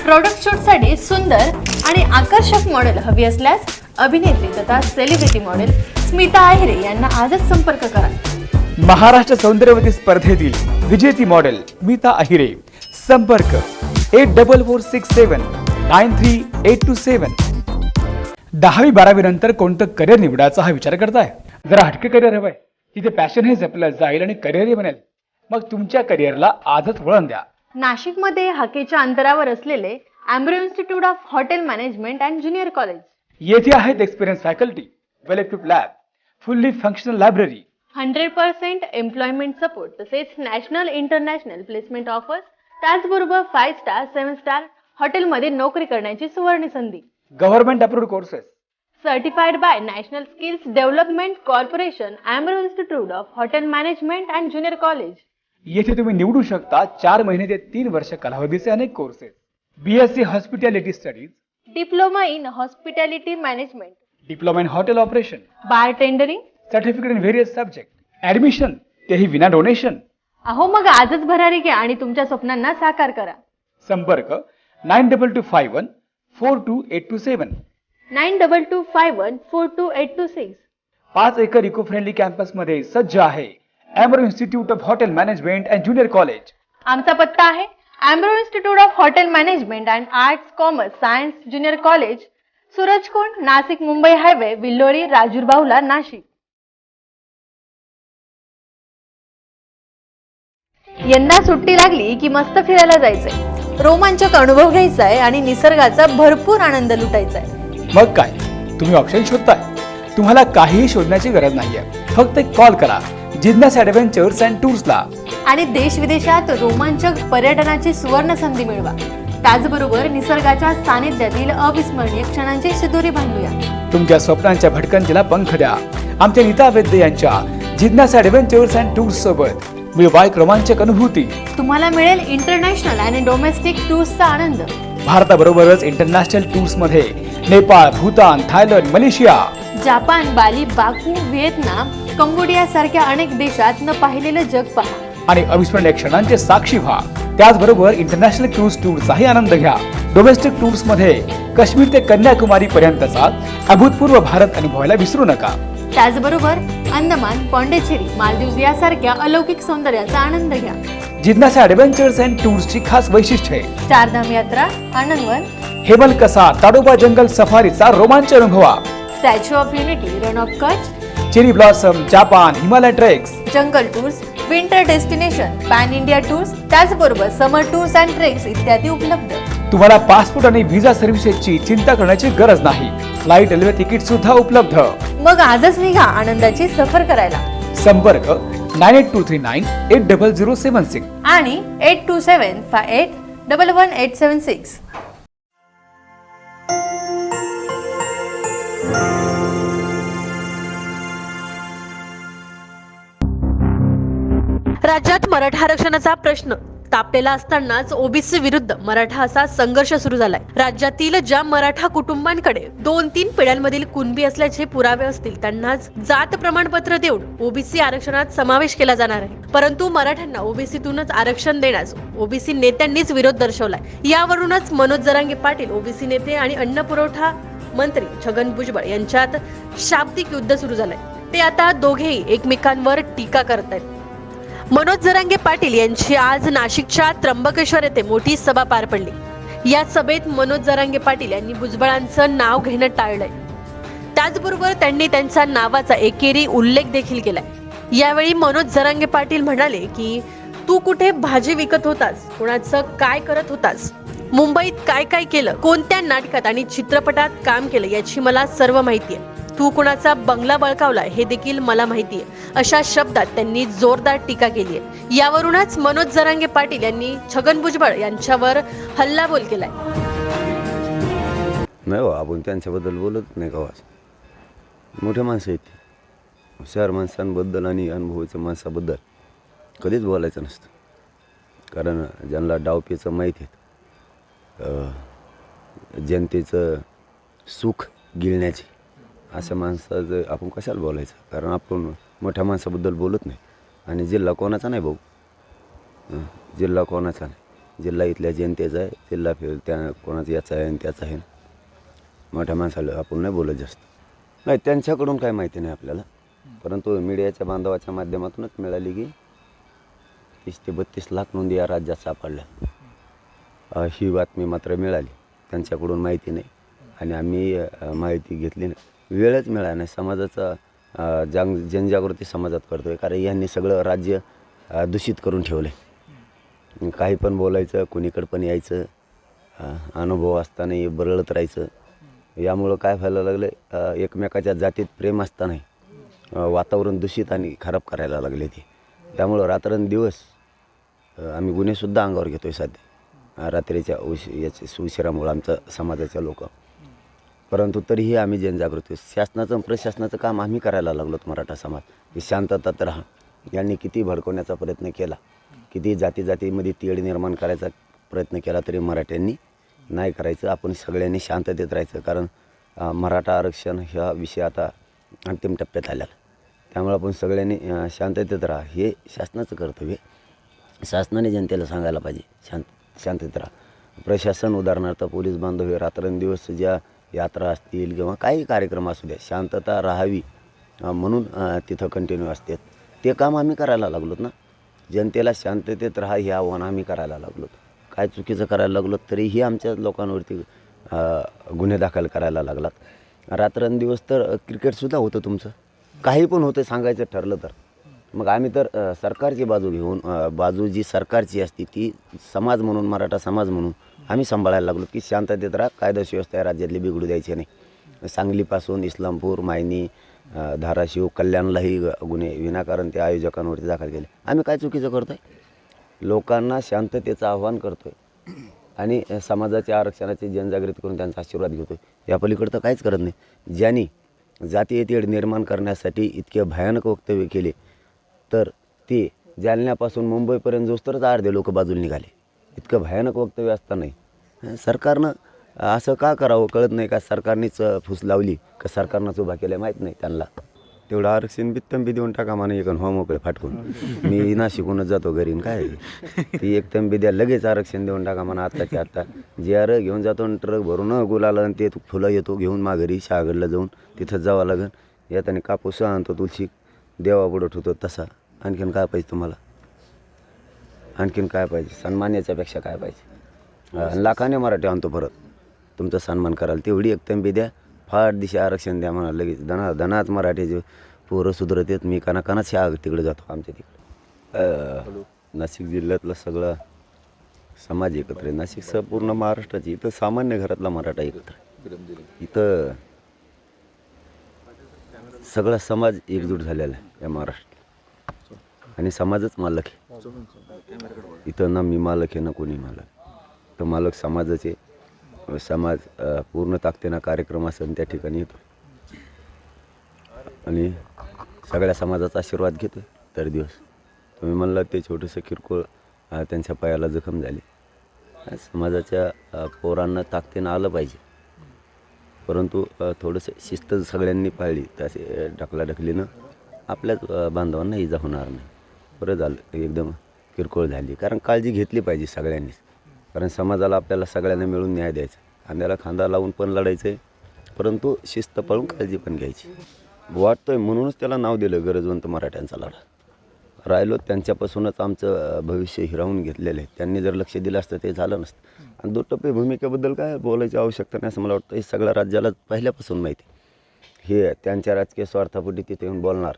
प्रोडक्ट शूटसाठी सुंदर आणि आकर्षक मॉडेल हवी असल्यास अभिनेत्री तथा सेलिब्रिटी मॉडेल स्मिता अहिरे यांना आजच संपर्क करा. महाराष्ट्र सौंदर्यवती स्पर्धेतील विजेती मॉडेल स्मिता अहिरे. संपर्क 8446793827. 10वी-12वी नंतर कोणतं करिअर निवडायचा हा विचार करताय? जरा हटके करिअर हवंय, तिथे पॅशन हे जपलं जाईल आणि करिअरही बनेल. मग तुमच्या करिअरला आजच वळण द्या. नाशिकमध्ये हाकेच्या अंतरावर असलेले Ambro institute of hotel management and junior college. येथे आहेत experience faculty, well equipped lab, fully functional library, 100% employment support तसेच नॅशनल इंटरनॅशनल प्लेसमेंट ऑफर्स, त्याचबरोबर 5 स्टार 7 स्टार हॉटेलमध्ये नोकरी करण्याची सुवर्ण संधी. Government approved courses, certified by national skills development corporation, Ambro institute of hotel management and junior college. येथे तुम्ही निवडू शकता 4 महिने ते 3 वर्ष कालावधीचे अनेक courses. BSc hospitality studies, diploma in hospitality management, diploma in hotel operation, bar tendering. Certificate in various subject, admission तेही विना डोनेशन. अहो मग आजच भरारी घ्या आणि तुमच्या स्वप्नांना साकार करा. संपर्क 9225142827. 9225142826. 5 एकर इको फ्रेंडली कॅम्पस मध्ये सज्ज आहे Ambro institute of hotel management and junior college. आमचा पत्ता आहे Ambro institute of hotel management and arts commerce science junior college, Surajkund, Nashik Mumbai highway, Vilholi, Rajur Bahula, Nashik. यंदा सुट्टी लागली की मस्त फिरायला जायचंय, रोमांचक अनुभव घ्यायचाय आणि निसर्गाचा भरपूर आनंद लुटायचाय. मग काय, तुम्ही ऑप्शन शोधताय? तुम्हाला काहीही शोधण्याची गरज नाहीये. फक्त एक कॉल करा जिज्ञासा ॲडव्हेंचर्स अँड टूर्सला आणि देश विदेशात रोमांचक पर्यटनाची सुवर्ण संधी मिळवा. त्याचबरोबर निसर्गाच्या सानिध्यातील अविस्मरणीय क्षणांची शिदोरी बांधूया. तुमच्या स्वप्नांच्या भटकंतीला पंख द्या. आमच्या नीता वैद्य यांच्या जिज्ञासा ॲडव्हेंचर्स अँड टूर्स सोबत मिळवा एक रोमांचक अनुभूती. तुम्हाला मिळेल इंटरनॅशनल आणि डोमेस्टिक टूर्सचा आनंद. भारताबरोबरच इंटरनॅशनल टूर्स मध्ये Nepal, Bhutan, Thailand, Malaysia, Japan, Bali, Baku, Vietnam, Cambodia सारख्या अनेक देशात न पाहिलेलं जग पहा आणि अविस्मरणीय क्षणांचे साक्षी व्हा. त्याचबरोबर इंटरनॅशनल क्रूज टूरचाही आनंद घ्या. डोमेस्टिक टूर्स मध्ये काश्मीर ते कन्याकुमारी पर्यंतचा अभूतपूर्व भारत अनुभवायला विसरू नका. त्याचबरोबर अंदमान, पॉंडिचेरी, मालदीव यासारख्या अलौकिक सौंदर्याचा आनंद घ्या. जिज्ञासा ॲडव्हेंचर्स अँड टूर्सची खास वैशिष्ट्ये: चारधाम यात्रा, आनंदवन, हेमलकसा, ताडोबा जंगल सफारीचा रोमांच अनुभवा. Statue of Unity, run of Kutch, cherry blossom, Japan, Himalaya treks, jungle tours, winter destination, pan India tours, त्याचबरोबर समर टूर्स अँड ट्रेक्स इत्यादी उपलब्ध. तुम्हाला पासपोर्ट आणि व्हिसा सर्व्हिसेसची चिंता करण्याची गरज नाही. फ्लाईट, रेल्वे तिकीट सुद्धा उपलब्ध. मग आजच निघा आनंदाची सफर करायला. संपर्क 9823980076 आणि 8275811876. राज्यात मराठा आरक्षणाचा प्रश्न तापलेला असतानाच ओबीसी विरुद्ध मराठा असा संघर्ष सुरू झालाय. राज्यातील ज्या मराठा कुटुंबांकडे 2-3 पिढ्यांमधील कुणबी असल्याचे पुरावे असतील त्यांनाच जात प्रमाणपत्र देऊन ओबीसी आरक्षणात समावेश केला जाणार आहे. परंतु मराठ्यांना ओबीसीतूनच आरक्षण देण्यास ओबीसी नेत्यांनीच विरोध दर्शवलाय. यावरूनच मनोज जरांगे पाटील, ओबीसी नेते आणि अन्न पुरवठा मंत्री छगन भुजबळ यांच्यात शाब्दिक युद्ध सुरू झालंय. ते आता दोघेही एकमेकांवर टीका करतायत. मनोज जरांगे पाटील यांची आज नाशिकच्या त्र्यंबकेश्वर येथे मोठी सभा पार पडली. या सभेत मनोज जरांगे पाटील यांनी भुजबळांचं नाव घेणं टाळलंय. त्याचबरोबर त्यांनी त्यांच्या नावाचा एकेरी उल्लेख देखील केलाय. यावेळी मनोज जरांगे पाटील म्हणाले की तू कुठे भाजी विकत होतास, कोणाचं काय करत होतास, मुंबईत काय काय केलं, कोणत्या नाटकात आणि चित्रपटात काम केलं याची मला सर्व माहिती आहे. तू कुणाचा बंगला बळकावला हे देखील मला माहिती आहे. अशा शब्दात त्यांनी जोरदार टीका केली आहे. यावरूनच मनोज जरांगे पाटील यांनी छगन भुजबळ यांच्यावर हल्लाबोल केलाय. नाही हो, आपण त्यांच्याबद्दल बोलत नाही का. मोठ्या माणसं आहेत, हुशार माणसांबद्दल आणि अनुभवाच्या माणसाबद्दल कधीच बोलायचं नसतं. कारण ज्यांना डावपेचं माहीत आहे जनतेचं सुख गिळण्याची, अशा माणसाचं आपण कशाला बोलायचं? कारण आपण मोठ्या माणसाबद्दल बोलत नाही. आणि जिल्हा कोणाचा नाही भाऊ, जिल्हा कोणाचा नाही, जिल्हा इथल्या जनतेचा आहे. जिल्हा त्या कोणाचा याचा आहे आणि त्याचा आहे. मोठ्या माणसाला आपण नाही बोलत जास्त. नाही, त्यांच्याकडून काय माहिती नाही आपल्याला, परंतु मीडियाच्या बांधवाच्या माध्यमातूनच मिळाली की 30 ते 32 लाख नोंदी या राज्यात सापडल्या. ही बातमी मात्र मिळाली, त्यांच्याकडून माहिती नाही आणि आम्ही माहिती घेतली नाही. वेळच मिळाला नाही. समाजाचा जनजागृती समाजात करतो आहे, कारण यांनी सगळं राज्य दूषित करून ठेवलं आहे. काही पण बोलायचं, कुणीकडं पण यायचं, अनुभव असतानाही बरळत राहायचं. यामुळं काय व्हायला लागलं आहे, एकमेकाच्या जातीत प्रेम असतानाही वातावरण दूषित आणि खराब करायला लागले ते. त्यामुळं रात्रंदिवस आम्ही गुन्हेसुद्धा अंगावर घेतो आहे सध्या, रात्रीच्या याचे उशिरामुळं आमच्या समाजाच्या लोक. परंतु तरीही आम्ही जनजागृती, शासनाचं प्रशासनाचं काम आम्ही करायला लागलोत. मराठा समाज की शांततात राहा. यांनी किती भडकवण्याचा प्रयत्न केला, किती जातीमध्ये तेढ निर्माण करायचा प्रयत्न केला, तरी मराठ्यांनी नाही करायचं. आपण सगळ्यांनी शांततेत राहायचं, कारण मराठा आरक्षण ह्या विषय आता अंतिम टप्प्यात आलेला. त्यामुळे आपण सगळ्यांनी शांततेत राहा, हे शासनाचं कर्तव्य. शासनाने जनतेला सांगायला पाहिजे शांततेत राहा. प्रशासन, उदाहरणार्थ पोलीस बांधव हे रात्रंदिवस ज्या यात्रा असतील किंवा काही कार्यक्रम असू द्या, शांतता राहावी म्हणून तिथं कंटिन्यू असतात. ते काम आम्ही करायला लागलोत ना. जनतेला शांततेत राहा हे आव्हान आम्ही करायला लागलोत. काय चुकीचं करायला लागलो तरीही आमच्या लोकांवरती गुन्हे दाखल करायला लागलात. रात्रंदिवस तर क्रिकेटसुद्धा होतं तुमचं, काही पण होतं सांगायचं ठरलं तर. मग आम्ही तर सरकारची बाजू घेऊन, बाजू जी सरकारची असते ती समाज म्हणून, मराठा समाज म्हणून आम्ही सांभाळायला लागलो की शांततेत राहा, कायदा सुव्यवस्था या राज्यातली बिघडू द्यायची नाही. सांगलीपासून इस्लामपूर, मायनी, धाराशिव, कल्याणलाही गुन्हे विनाकारण त्या आयोजकांवरती दाखल केले. आम्ही काय चुकीचं करतो आहे? लोकांना शांततेचं आव्हान करतो आहे आणि समाजाच्या आरक्षणाची जनजागृती करून त्यांचा आशीर्वाद घेतो आहे. या पलीकडं तर काहीच करत नाही. ज्यांनी जातीय तेढ निर्माण करण्यासाठी इतके भयानक वक्तव्य केले, तर ते जालन्यापासून मुंबईपर्यंत जोस्तरच अर्धे लोक बाजूला निघाले. इतकं भयानक वक्तव्य असतानाही सरकारनं असं का करावं कळत नाही का? सरकारनेच फूस लावली का सरकारनंच उभा केलं माहीत नाही त्यांना. तेवढं आरक्षण बित्तंबी देऊन टाका म्हणा, एक हो मोकळे फाटकून. मी नाशिकूनच जातो घरी, काय ती एक तंबी द्या, लगेच आरक्षण देऊन टाका म्हणा. आत्ताच्या आत्ता जे घेऊन जातो आणि ट्रक भरून गुलाला आणि ते फुलं येतो घेऊन माघारी शहागडला जाऊन तिथंच जावं लागेल. येताना कापूस आणतो, तुळशी देवा पुढं ठेवतो. तसा आणखीन काय पाहिजे तुम्हाला? आणखीन काय पाहिजे? सन्मान याच्यापेक्षा काय पाहिजे? लाखाने मराठी आणतो परत तुमचा सन्मान कराल. तेवढी एक तंबी द्या, फार दिशा आरक्षण द्या म्हणा. लगेच दनाच मराठीचे पोरं सुधरत येत. मी कानाकानाच ह्या तिकडे जातो आमच्या तिकडे. नाशिक जिल्ह्यातला सगळा समाज एकत्र आहे. नाशिकसह पूर्ण महाराष्ट्राची. इथं सामान्य घरातला मराठा एकत्र आहे. इथं सगळा समाज एकजूट झालेला आहे या महाराष्ट्रात आणि समाजच मालक आहे. इथं ना मी मालक आहे ना कोणी मालक. तर मालक समाजाचे. समाज पूर्ण ताकदीनं कार्यक्रम असेल त्या ठिकाणी येतो आणि सगळ्या समाजाचा आशीर्वाद घेतो. तर दिवस तुम्ही म्हणला ते छोटंसं किरकोळ त्यांच्या पायाला जखम झाली. समाजाच्या पोरांना ताकदीनं आलं पाहिजे, परंतु थोडंसं शिस्त सगळ्यांनी पाळली तर असे ढकलाढकलीनं आपल्याच बांधवांना इजा होणार नाही. बरं झालं एकदम किरकोळ झाली, कारण काळजी घेतली पाहिजे सगळ्यांनीच. कारण समाजाला आपल्याला सगळ्यांना मिळून न्याय द्यायचा, खांद्याला खांदा लावून पण लढायचं आहे, परंतु शिस्त पाळून काळजी पण घ्यायची. वाटतोय म्हणूनच त्याला नाव दिलं गरजवंत मराठ्यांचा लढा. राहिलो त्यांच्यापासूनच आमचं भविष्य हिरावून घेतलेलं आहे. त्यांनी जर लक्ष दिलं असतं ते झालं नसतं. आणि दुटप्पे भूमिकेबद्दल काय बोलायची आवश्यकता नाही असं मला वाटतं. हे सगळ्या राज्याला पहिल्यापासून माहिती. हे त्यांच्या राजकीय स्वार्थापोटी तिथे येऊन बोलणार,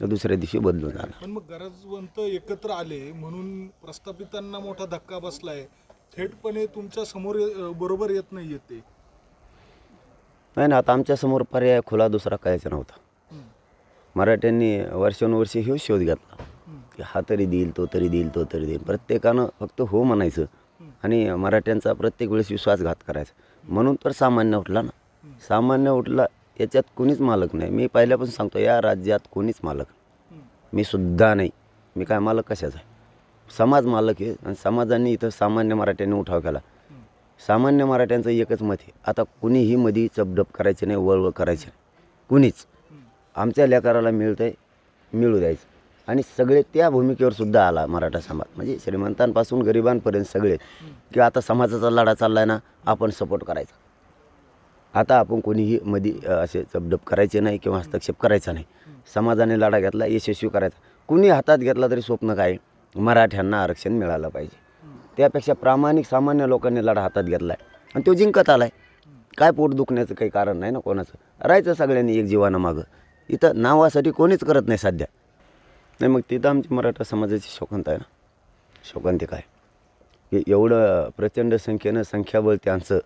दुसऱ्या दिवशी बदलून जाणार. पण मग गरजवंत एकत्र आले म्हणून प्रस्थापितांना मोठा धक्का बसलाय. थेटपणे तुमच्या समोर बरोबर येत नाही येते. नाही ना, आता आमच्यासमोर पर्याय खुला दुसरा कायच नव्हता. मराठ्यांनी वर्षानुवर्षे हे शोध घेतला की हा तरी देईल, तो तरी देईल, तो तरी देईल. प्रत्येकानं फक्त हो म्हणायचं आणि मराठ्यांचा प्रत्येक वेळेस विश्वासघात करायचा. म्हणून तर सामान्य उठला ना. सामान्य उठला, याच्यात कोणीच मालक नाही. मी पहिल्यापासून सांगतो, या राज्यात कोणीच मालक, मी सुद्धा नाही. मी काय मालक कशाचा आहे? समाज मालक आहे आणि समाजाने इथं सामान्य मराठ्यांनी उठाव केला. सामान्य मराठ्यांचं एकच मत आहे, आता कुणीही मधी चपडप करायचे नाही, वळवळ करायचे नाही, कुणीच. आमच्या लेकराला मिळतंय मिळू द्यायचं. आणि सगळे त्या भूमिकेवर सुद्धा आला मराठा समाज, म्हणजे श्रीमंतांपासून गरिबांपर्यंत सगळे, की आता समाजाचा लढा चालला आहे ना, आपण सपोर्ट करायचा. आता आपण कोणीही मध्ये असे चपडप करायचे नाही किंवा हस्तक्षेप करायचा नाही. समाजाने लढा घेतला, यशस्वी करायचा. कुणी हातात घेतला तरी स्वप्न काय, मराठ्यांना आरक्षण मिळालं पाहिजे. त्यापेक्षा प्रामाणिक सामान्य लोकांनी लढा हातात घेतला आहे आणि तो जिंकत आला आहे. काय पोट दुखण्याचं काही कारण नाही ना कोणाचं. राहायचं सगळ्यांनी एक जीवानं मागं. इथं नावासाठी कोणीच करत नाही सध्या. नाही मग तिथं आमची मराठा समाजाची शोकांत आहे ना. शोकांतिका आहे की एवढं प्रचंड संख्येनं संख्याबळ त्यांचं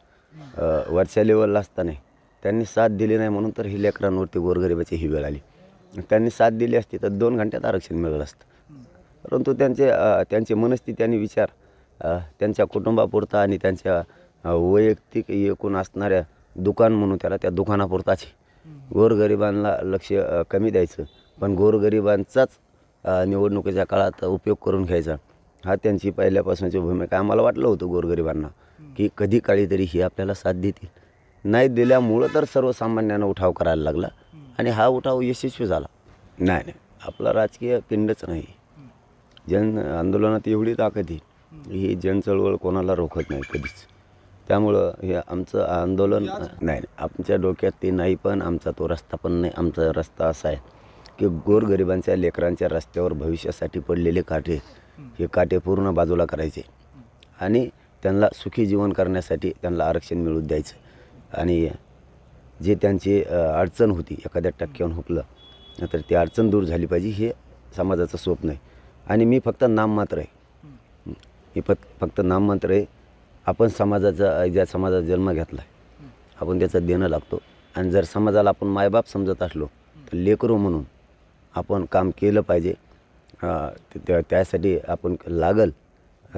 वरच्या लेवलला असताना त्यांनी साथ दिली नाही, म्हणून तर ही लेकरांवरती गोरगरिबाची ही वेळ आली. त्यांनी साथ दिली असती तर 2 घंट्यात आरक्षण मिळालं असतं. परंतु त्यांची मनस्थिती आणि विचार त्यांच्या कुटुंबापुरता आणि त्यांच्या वैयक्तिक एकूण असणाऱ्या दुकान म्हणून त्याला, त्या दुकानापुरताच. गोरगरिबांना लक्ष कमी द्यायचं, पण गोरगरिबांचाच निवडणुकीच्या काळात उपयोग करून घ्यायचा, हा त्यांची पहिल्यापासूनची भूमिका. आम्हाला वाटलं होतं गोरगरिबांना की कधी काळी तरी ही आपल्याला साथ देतील. नाही दिल्यामुळं तर सर्वसामान्यांना उठाव करायला लागला आणि हा उठाव यशस्वी झाला. नाही, आपला राजकीय पिंडच नाही. जन आंदोलनात एवढी ताकद आहे, ही जनचळवळ कोणाला रोखत नाही कधीच. त्यामुळं हे आमचं आंदोलन नाही, आमच्या डोक्यात ते नाही, पण आमचा तो रस्ता पण नाही. आमचा रस्ता असा आहे की गोरगरिबांच्या लेकरांच्या रस्त्यावर भविष्यासाठी पडलेले काटे, हे काटे पूर्ण बाजूला करायचे आणि त्यांना सुखी जीवन करण्यासाठी त्यांना आरक्षण मिळवून द्यायचं. आणि जे त्यांची अडचण होती, एखाद्या टक्क्यावर हुकलं तर ती अडचण दूर झाली पाहिजे, हे समाजाचं स्वप्न आहे. आणि मी फक्त नाममात्र आहे, मी फक्त नाममात्र आहे. आपण समाजाचा, ज्या समाजाचा जन्म घेतला आहे, आपण त्याचं देणं लागतो. आणि जर समाजाला आपण मायबाप समजत असलो तर लेकरू म्हणून आपण काम केलं पाहिजे. त्यासाठी आपण लागल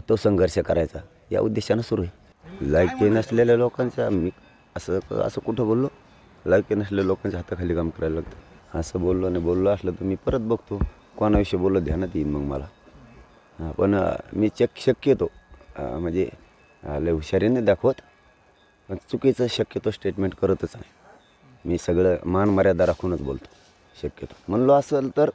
तो संघर्ष करायचा, या उद्देशानं सुरू आहे. लायकी नसलेल्या लोकांच्या, मी असं कुठं बोललो, लायकी नसलेल्या लोकांच्या हाताखाली काम करायला लागतं असं बोललो असलं तर मी परत बघतो कोणाविषयी बोललो, ध्यानात येईन मग मला. पण मी शक्यतो म्हणजे लय हुशारीने दाखवत, पण चुकीचं शक्यतो स्टेटमेंट करतच नाही. मी सगळं मान मर्यादा राखूनच बोलतो शक्यतो. म्हणलो असेल तर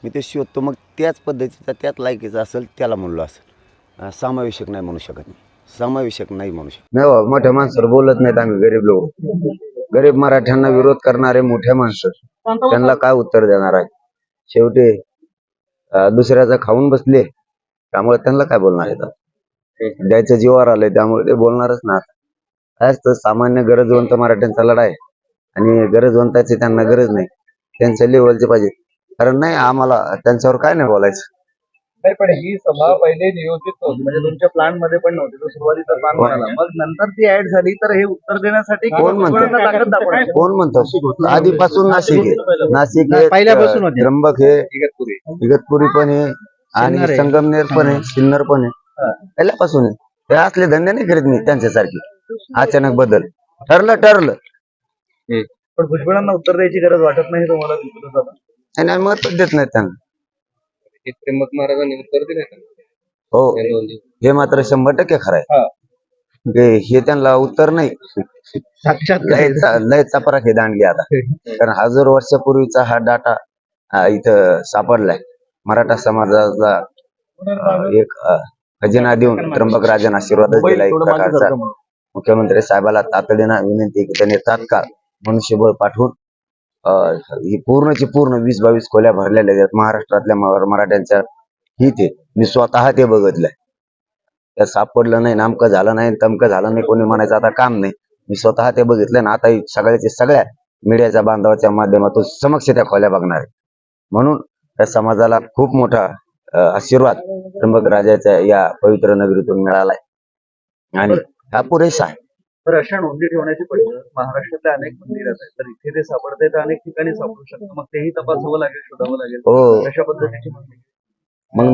मी ते शोधतो, मग त्याच पद्धतीचा त्याच लायकीचा असेल त्याला म्हणलो असेल. समावेशक नाही म्हणू शकत मी, समावेशक नाही म्हणू शकत. नाही बाबा, मोठ्या माणसावर बोलत नाहीत आम्ही, गरीब लोक. गरीब मराठ्यांना विरोध करणारे मोठ्या माणसं, त्यांना काय उत्तर देणार आहे. शेवटी दुसऱ्याचं खाऊन बसले, त्यामुळे त्यांना काय बोलणार येतात. द्यायचं जीवावर आलंय त्यामुळे ते बोलणारच ना. कायच तर सामान्य गरजवंत मराठ्यांचा लढा आहे आणि गरजवंताची त्यांना गरज नाही, त्यांच्या लेवलचे पाहिजे. कारण नाही आम्हाला त्यांच्यावर काय नाही बोलायचं. नाही, पण ही सभा पहिले नियोजित नव्हती, म्हणजे तुमच्या प्लॅन मध्ये पण नव्हती. तो सुरुवातीचा प्लॅन म्हणाला, मग नंतर ती ऍड झाली, तर हे उत्तर देण्यासाठी कोण म्हणतो आधीपासून नाशिक आहे, पहिल्यापासून त्र्यंबक आहे, इगतपुरी पण आहे आणि संगमनेर पण आहे, सिन्नर पण आहे, पहिल्यापासून आहे. ते असले धंदे नाही करीत मी त्यांच्यासारखी. अचानक बदल ठरलं. पण भुजबळांना उत्तर द्यायची गरज वाटत नाही तुम्हाला? आणि मत देत नाहीत त्यांना. त्र्यंबक महाराजांनी उत्तर दिले. हो, हे मात्र 100% खरं आहे. हे त्यांना उत्तर नाही, लय चपराक हे दांडली आता. कारण हजारो वर्षापूर्वीचा हा डाटा इथं सापडलाय. मराठा समाजाचा एक खजिना देऊन त्र्यंबक राजांना आशीर्वाद दिला. एक प्रकारचा मुख्यमंत्री साहेबाला तातडीनं विनंती की त्यांनी तात्काळ मनुष्यबळ पाठवून ही पूर्णची पूर्ण 20-22 खोल्या भरलेल्या आहेत महाराष्ट्रातल्या मराठ्यांच्या. ही ते मी स्वतः ते बघितलंय. त्या सापडलं नाही, नामकं झालं नाही, तमकं झालं नाही, कोणी म्हणायचं आता काम नाही. मी स्वतः ते बघितलंय ना. आता सगळ्या मीडियाच्या बांधवाच्या माध्यमातून समक्ष त्या खोल्या बघणार आहे. म्हणून त्या समाजाला खूप मोठा आशीर्वाद त्र्यंबक राजाच्या या पवित्र नगरीतून मिळालाय आणि हा पुरेसा आहे. तर अशा नोंदी ठेवण्याची पद्धत महाराष्ट्रातल्या अनेक मंदिरात आहे, तर इथे ते सापडते तर अनेक ठिकाणी सापडू शकतं. मग तेही तपासावं लागेल, शोधावं लागेल. हो, अशा पद्धतीची मागणी. मग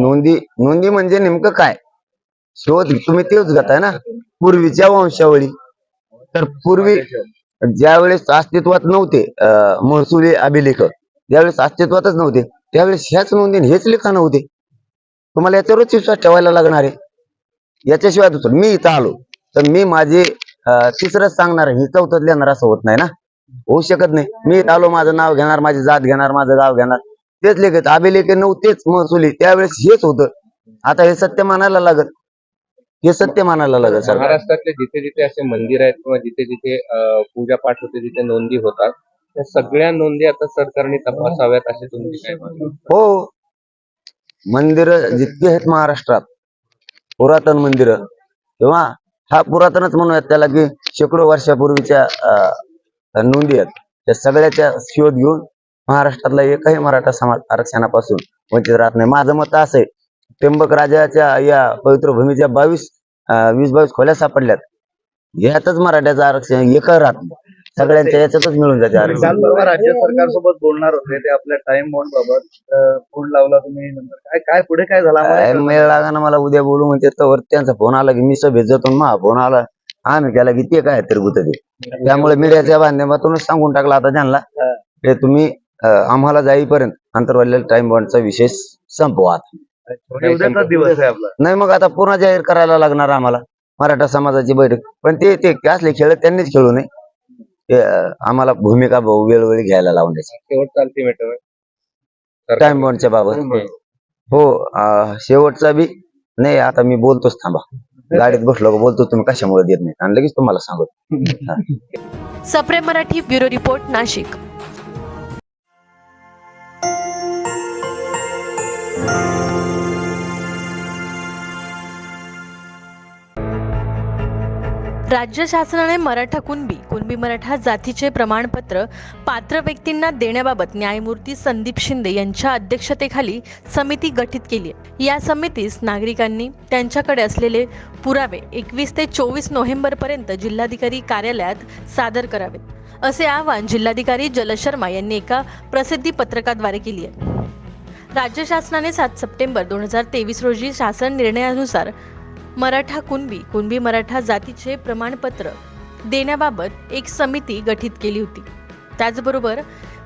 नोंदी म्हणजे नेमकं काय शोध तुम्ही तेच घेताय ना. पूर्वीच्या वंशावळी, तर पूर्वी ज्यावेळेस अस्तित्वात नव्हते महसुली अभिलेख, ज्यावेळेस अस्तित्वातच नव्हते, त्यावेळेस ह्याच नोंदी हेच लिखाण होते. तुम्हाला याच्यावरच विश्वास ठेवायला लागणार आहे. याच्याशिवाय दुसरं मी इथं आलो तर मी माझे तिसरंच सांगणार ही चौथंच लिहिणार असं होत नाही ना, होऊ शकत नाही. मी आलो माझं नाव घेणार, माझी जात घेणार, माझं गाव घेणार, तेच लेखत अभिलेखे 9 तेच महसुली त्यावेळेस हेच होतं. आता हे सत्य मानायला लागत, हे सत्य मानायला लागत सर. महाराष्ट्रातले जिथे जिथे असे मंदिर आहेत किंवा जिथे जिथे पूजा पाठ होते जिथे नोंदी होतात त्या सगळ्या नोंदी आता सरकारने तपासाव्यात असे तुमची काय मागणी? हो, मंदिर जितके आहेत महाराष्ट्रात पुरातन मंदिर किंवा हा पुरातनच म्हणूयात त्याला की शेकडो वर्षापूर्वीच्या नोंदी आहेत, त्या सगळ्याच्या शोध घेऊन महाराष्ट्रातला एकही मराठा समाज आरक्षणापासून वंचित राहत नाही. माझं मत असं आहे, त्र्यंबक राजाच्या या पवित्र भूमीच्या 20-22 खोल्या सापडल्यात, यातच मराठ्याचं आरक्षण एक राहत नाही, सगळ्यांच्या याच्यातच मिळून जाते आरक्षण. काल परवा राज्य सरकारसोबत बोलणार होते ते आपल्या टाइम बॉन्ड बाबत फोन लावला तुम्ही, नंतर काय पुढे काय झाला काय मेळ लागा ना मला उद्या बोलू म्हणजे तर त्यांचा फोन आला की मी सभेत जातो, मा फोन आला आम्ही त्याला की ते काय तिरगुत ते, त्यामुळे मीडियाच्या माध्यमातूनच सांगून टाकला आता त्यांना ते तुम्ही आम्हाला जाईपर्यंत आंतरवालेला टाइम बॉन्डचा विषय संपवा. उद्याचा दिवस आहे आपला. नाही मग आता पुन्हा जाहीर करायला लागणार आम्हाला मराठा समाजाची बैठक, पण ते असले खेळ त्यांनीच खेळू नये, आम्हाला भूमिका वेळोवेळी घ्यायला लावण्याची. शेवटचा अल्टिमेटम टाइम बॉन्डच्या बाबत हो, शेवटचा बी नाही, आता मी बोलतोच, थांबा गाडीत बसलो बोलतो, तुम्ही कशामुळे देत नाही आणि लगेच तुम्हाला सांगतो. सप्रेम मराठी ब्युरो रिपोर्ट नाशिक. राज्य शासनाने मराठा कुणबी मराठा जातीचे प्रमाणपत्र पात्र व्यक्तींना देण्याबाबत न्यायमूर्ती संदीप शिंदे यांच्या अध्यक्षतेखाली समिती गठीत केली आहे. या समितीस नागरिकांनी त्यांच्याकडे असलेले पुरावे 21 ते 24 नोव्हेंबरपर्यंत जिल्हाधिकारी कार्यालयात सादर करावेत, असे आवाहन जिल्हाधिकारी जलज शर्मा यांनी एका प्रसिद्धी पत्रकाद्वारे केली आहे. राज्य शासनाने 7 सप्टेंबर 2023 रोजी शासन निर्णयानुसार मराठा कुणबी मराठा जातीचे प्रमाणपत्र देण्याबाबत एक समिती गठीत केली होती. त्याचबरोबर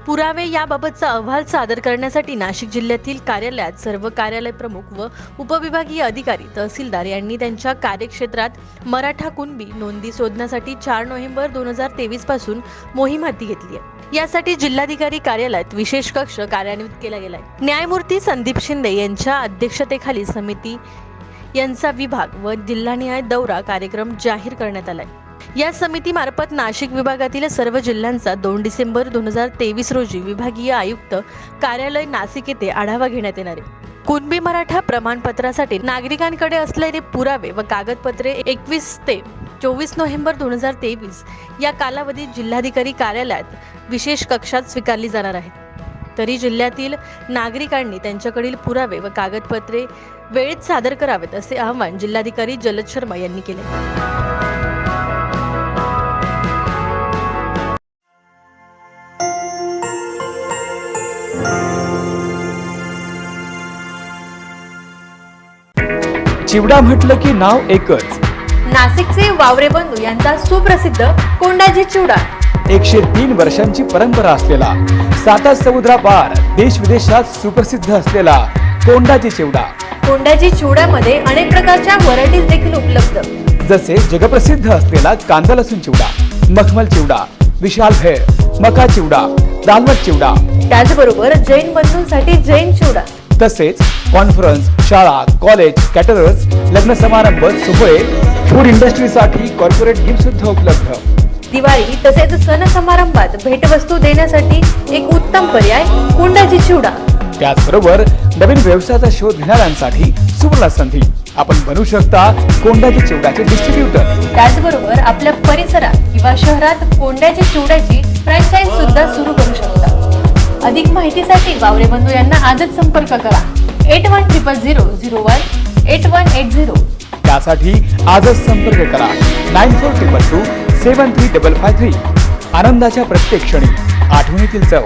पुरावे याबाबतचा अहवाल सादर करण्यासाठी नाशिक जिल्ह्यातील कार्यालयात सर्व कार्यालय प्रमुख व उपविभागीय अधिकारी तहसीलदार यांनी त्यांच्या कार्यक्षेत्रात मराठा कुणबी नोंदी शोधण्यासाठी 4 नोव्हेंबर 2023 पासून मोहीम हाती घेतली आहे. यासाठी जिल्हाधिकारी कार्यालयात विशेष कक्ष कार्यान्वित केला गेला आहे. न्यायमूर्ती संदीप शिंदे यांच्या अध्यक्षतेखाली समिती यांचा विभाग व जिल्हानिहाय दौरा कार्यक्रम जाहीर करण्यात आलाय. या समितीमार्फत नाशिक विभागातील सर्व जिल्ह्यांचा 2 डिसेंबर 2023 रोजी विभागीय आयुक्त कार्यालय नाशिक येथे आढावा घेण्यात येणार आहे. कुणबी मराठा प्रमाणपत्रासाठी नागरिकांकडे असलेले पुरावे व कागदपत्रे 21 ते 24 नोव्हेंबर 2023 या कालावधीत जिल्हाधिकारी कार्यालयात विशेष कक्षात स्वीकारली जाणार आहेत. तरी जिल्ह्यातील नागरिकांनी त्यांच्याकडील पुरावे व कागदपत्रे वेळेत सादर करावेत, असे आवाहन जिल्हाधिकारी जलज शर्मा यांनी केले. चिवडा म्हटलं की नाव एकच, नाशिकचे वावरे बंधू यांचा सुप्रसिद्ध कोंडाजी चिवडा. 103 वर्षांची परंपरा असलेला, 7 समुद्रापार देश विदेशात सुप्रसिद्ध असलेला कोंडाजी चिवडा. कोंडाजी चिवड्यामध्ये अनेक प्रकारच्या व्हरायटीज देखील उपलब्ध, जसे जगप्रसिद्ध असलेला कांदा लसूण चिवडा, मखमल चिवडा, विशाल भेळ, मका चिवडा, दालवट चिवडा, त्याचबरोबर जैन बंधूंसाठी जैन चिवडा, तसेच कॉन्फरन्स, शाळा, कॉलेज, कॅटरर्स, लग्न समारंभ, सोहळे, फूड इंडस्ट्रीसाठी कॉर्पोरेट गिफ्ट सुद्धा उपलब्ध. दिवाळी तसेच सण समारंभात भेटवस्तू देण्यासाठी एक उत्तम पर्याय कोंडाजी चिवडा. त्याचबरोबर नवीन व्यवसायाचा शोध घेणाऱ्यांसाठी सुवर्ण संधी, आपण बनू शकता कोंडाजी चिवड्याचे डिस्ट्रीब्युटर. त्याचबरोबर आपल्या परिसरात किंवा शहरात कोंड्याची चिवड्याची फ्रँचाइज सुद्धा सुरू करू शकता. अधिक माहितीसाठी वावरे बंधू यांना आजच संपर्क करा. 8100018180. त्यासाठी आजच संपर्क करा 9422273553. आनंदाच्या प्रत्येक क्षणी आठवणीतील चव,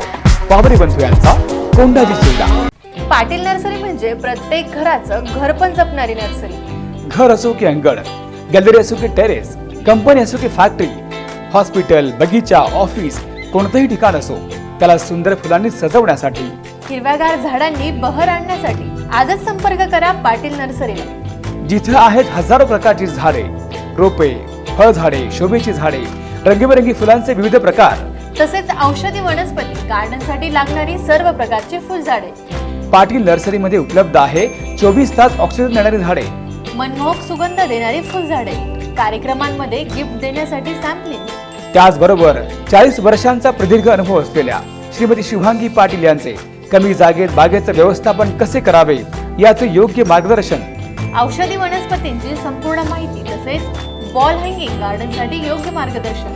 वावरे बंधू यांचा कोंडाजी चिवडा. पाटील नर्सरी म्हणजे प्रत्येक घराचं घर पण जपणारी नर्सरी. घर असो की अंगण, गॅलरी असो की टेरेस, कंपनी असो की फॅक्टरी, हॉस्पिटल, बगीचा, ऑफिस, कोणतंही ठिकाण असो त्याला सुंदर फुलांनी सजवण्यासाठी, हिरव्यागार झाडांनी बहर आणण्यासाठी आजच संपर्क करा पाटील नर्सरीला. जिथे आहेत हजारो प्रकारची झाडे, रोपे, फळझाडे, शोभेची झाडे, रंगीबेरंगी फुलांचे विविध प्रकार, तसेच औषधी वनस्पती, गार्डनसाठी लागणारी सर्व प्रकारची फुलझाडे, पाटील नर्सरीमध्ये उपलब्ध आहे 24 तास ऑक्सिजन देणारी झाडे, मनमोहक सुगंध देणारी फुलझाडे, कार्यक्रमांमध्ये गिफ्ट देण्यासाठी सॅम्पलिंग. त्याचबरोबर 40 वर्षांचा प्रदीर्घ अनुभव असलेल्या श्रीमती शुभांगी पाटील यांचे कमी जागेत बागेचं व्यवस्थापन कसे करावे याचे योग्य मार्गदर्शन, औषधी वनस्पतींची संपूर्ण माहिती, तसेच वॉल हँगिंग गार्डनसाठी योग्य मार्गदर्शन.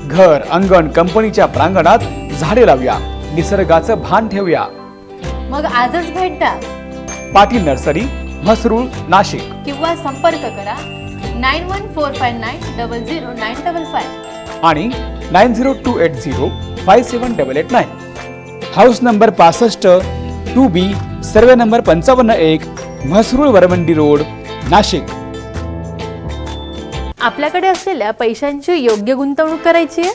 घर, अंगण, कंपनीच्या प्रांगणात झाडे लावूया, निसर्गाचं भान ठेवूया. मग आजच भेट द्या पाटील नर्सरी, म्हसरूळ, नाशिक. किंवा संपर्क करा 9145900955 आणि 9028057889. House number 65 2B, survey number 55-1, Mhasrul Varvandi road, Nashik. आपल्याकडे असलेल्या पैशांची योग्य गुंतवणूक करायची आहे.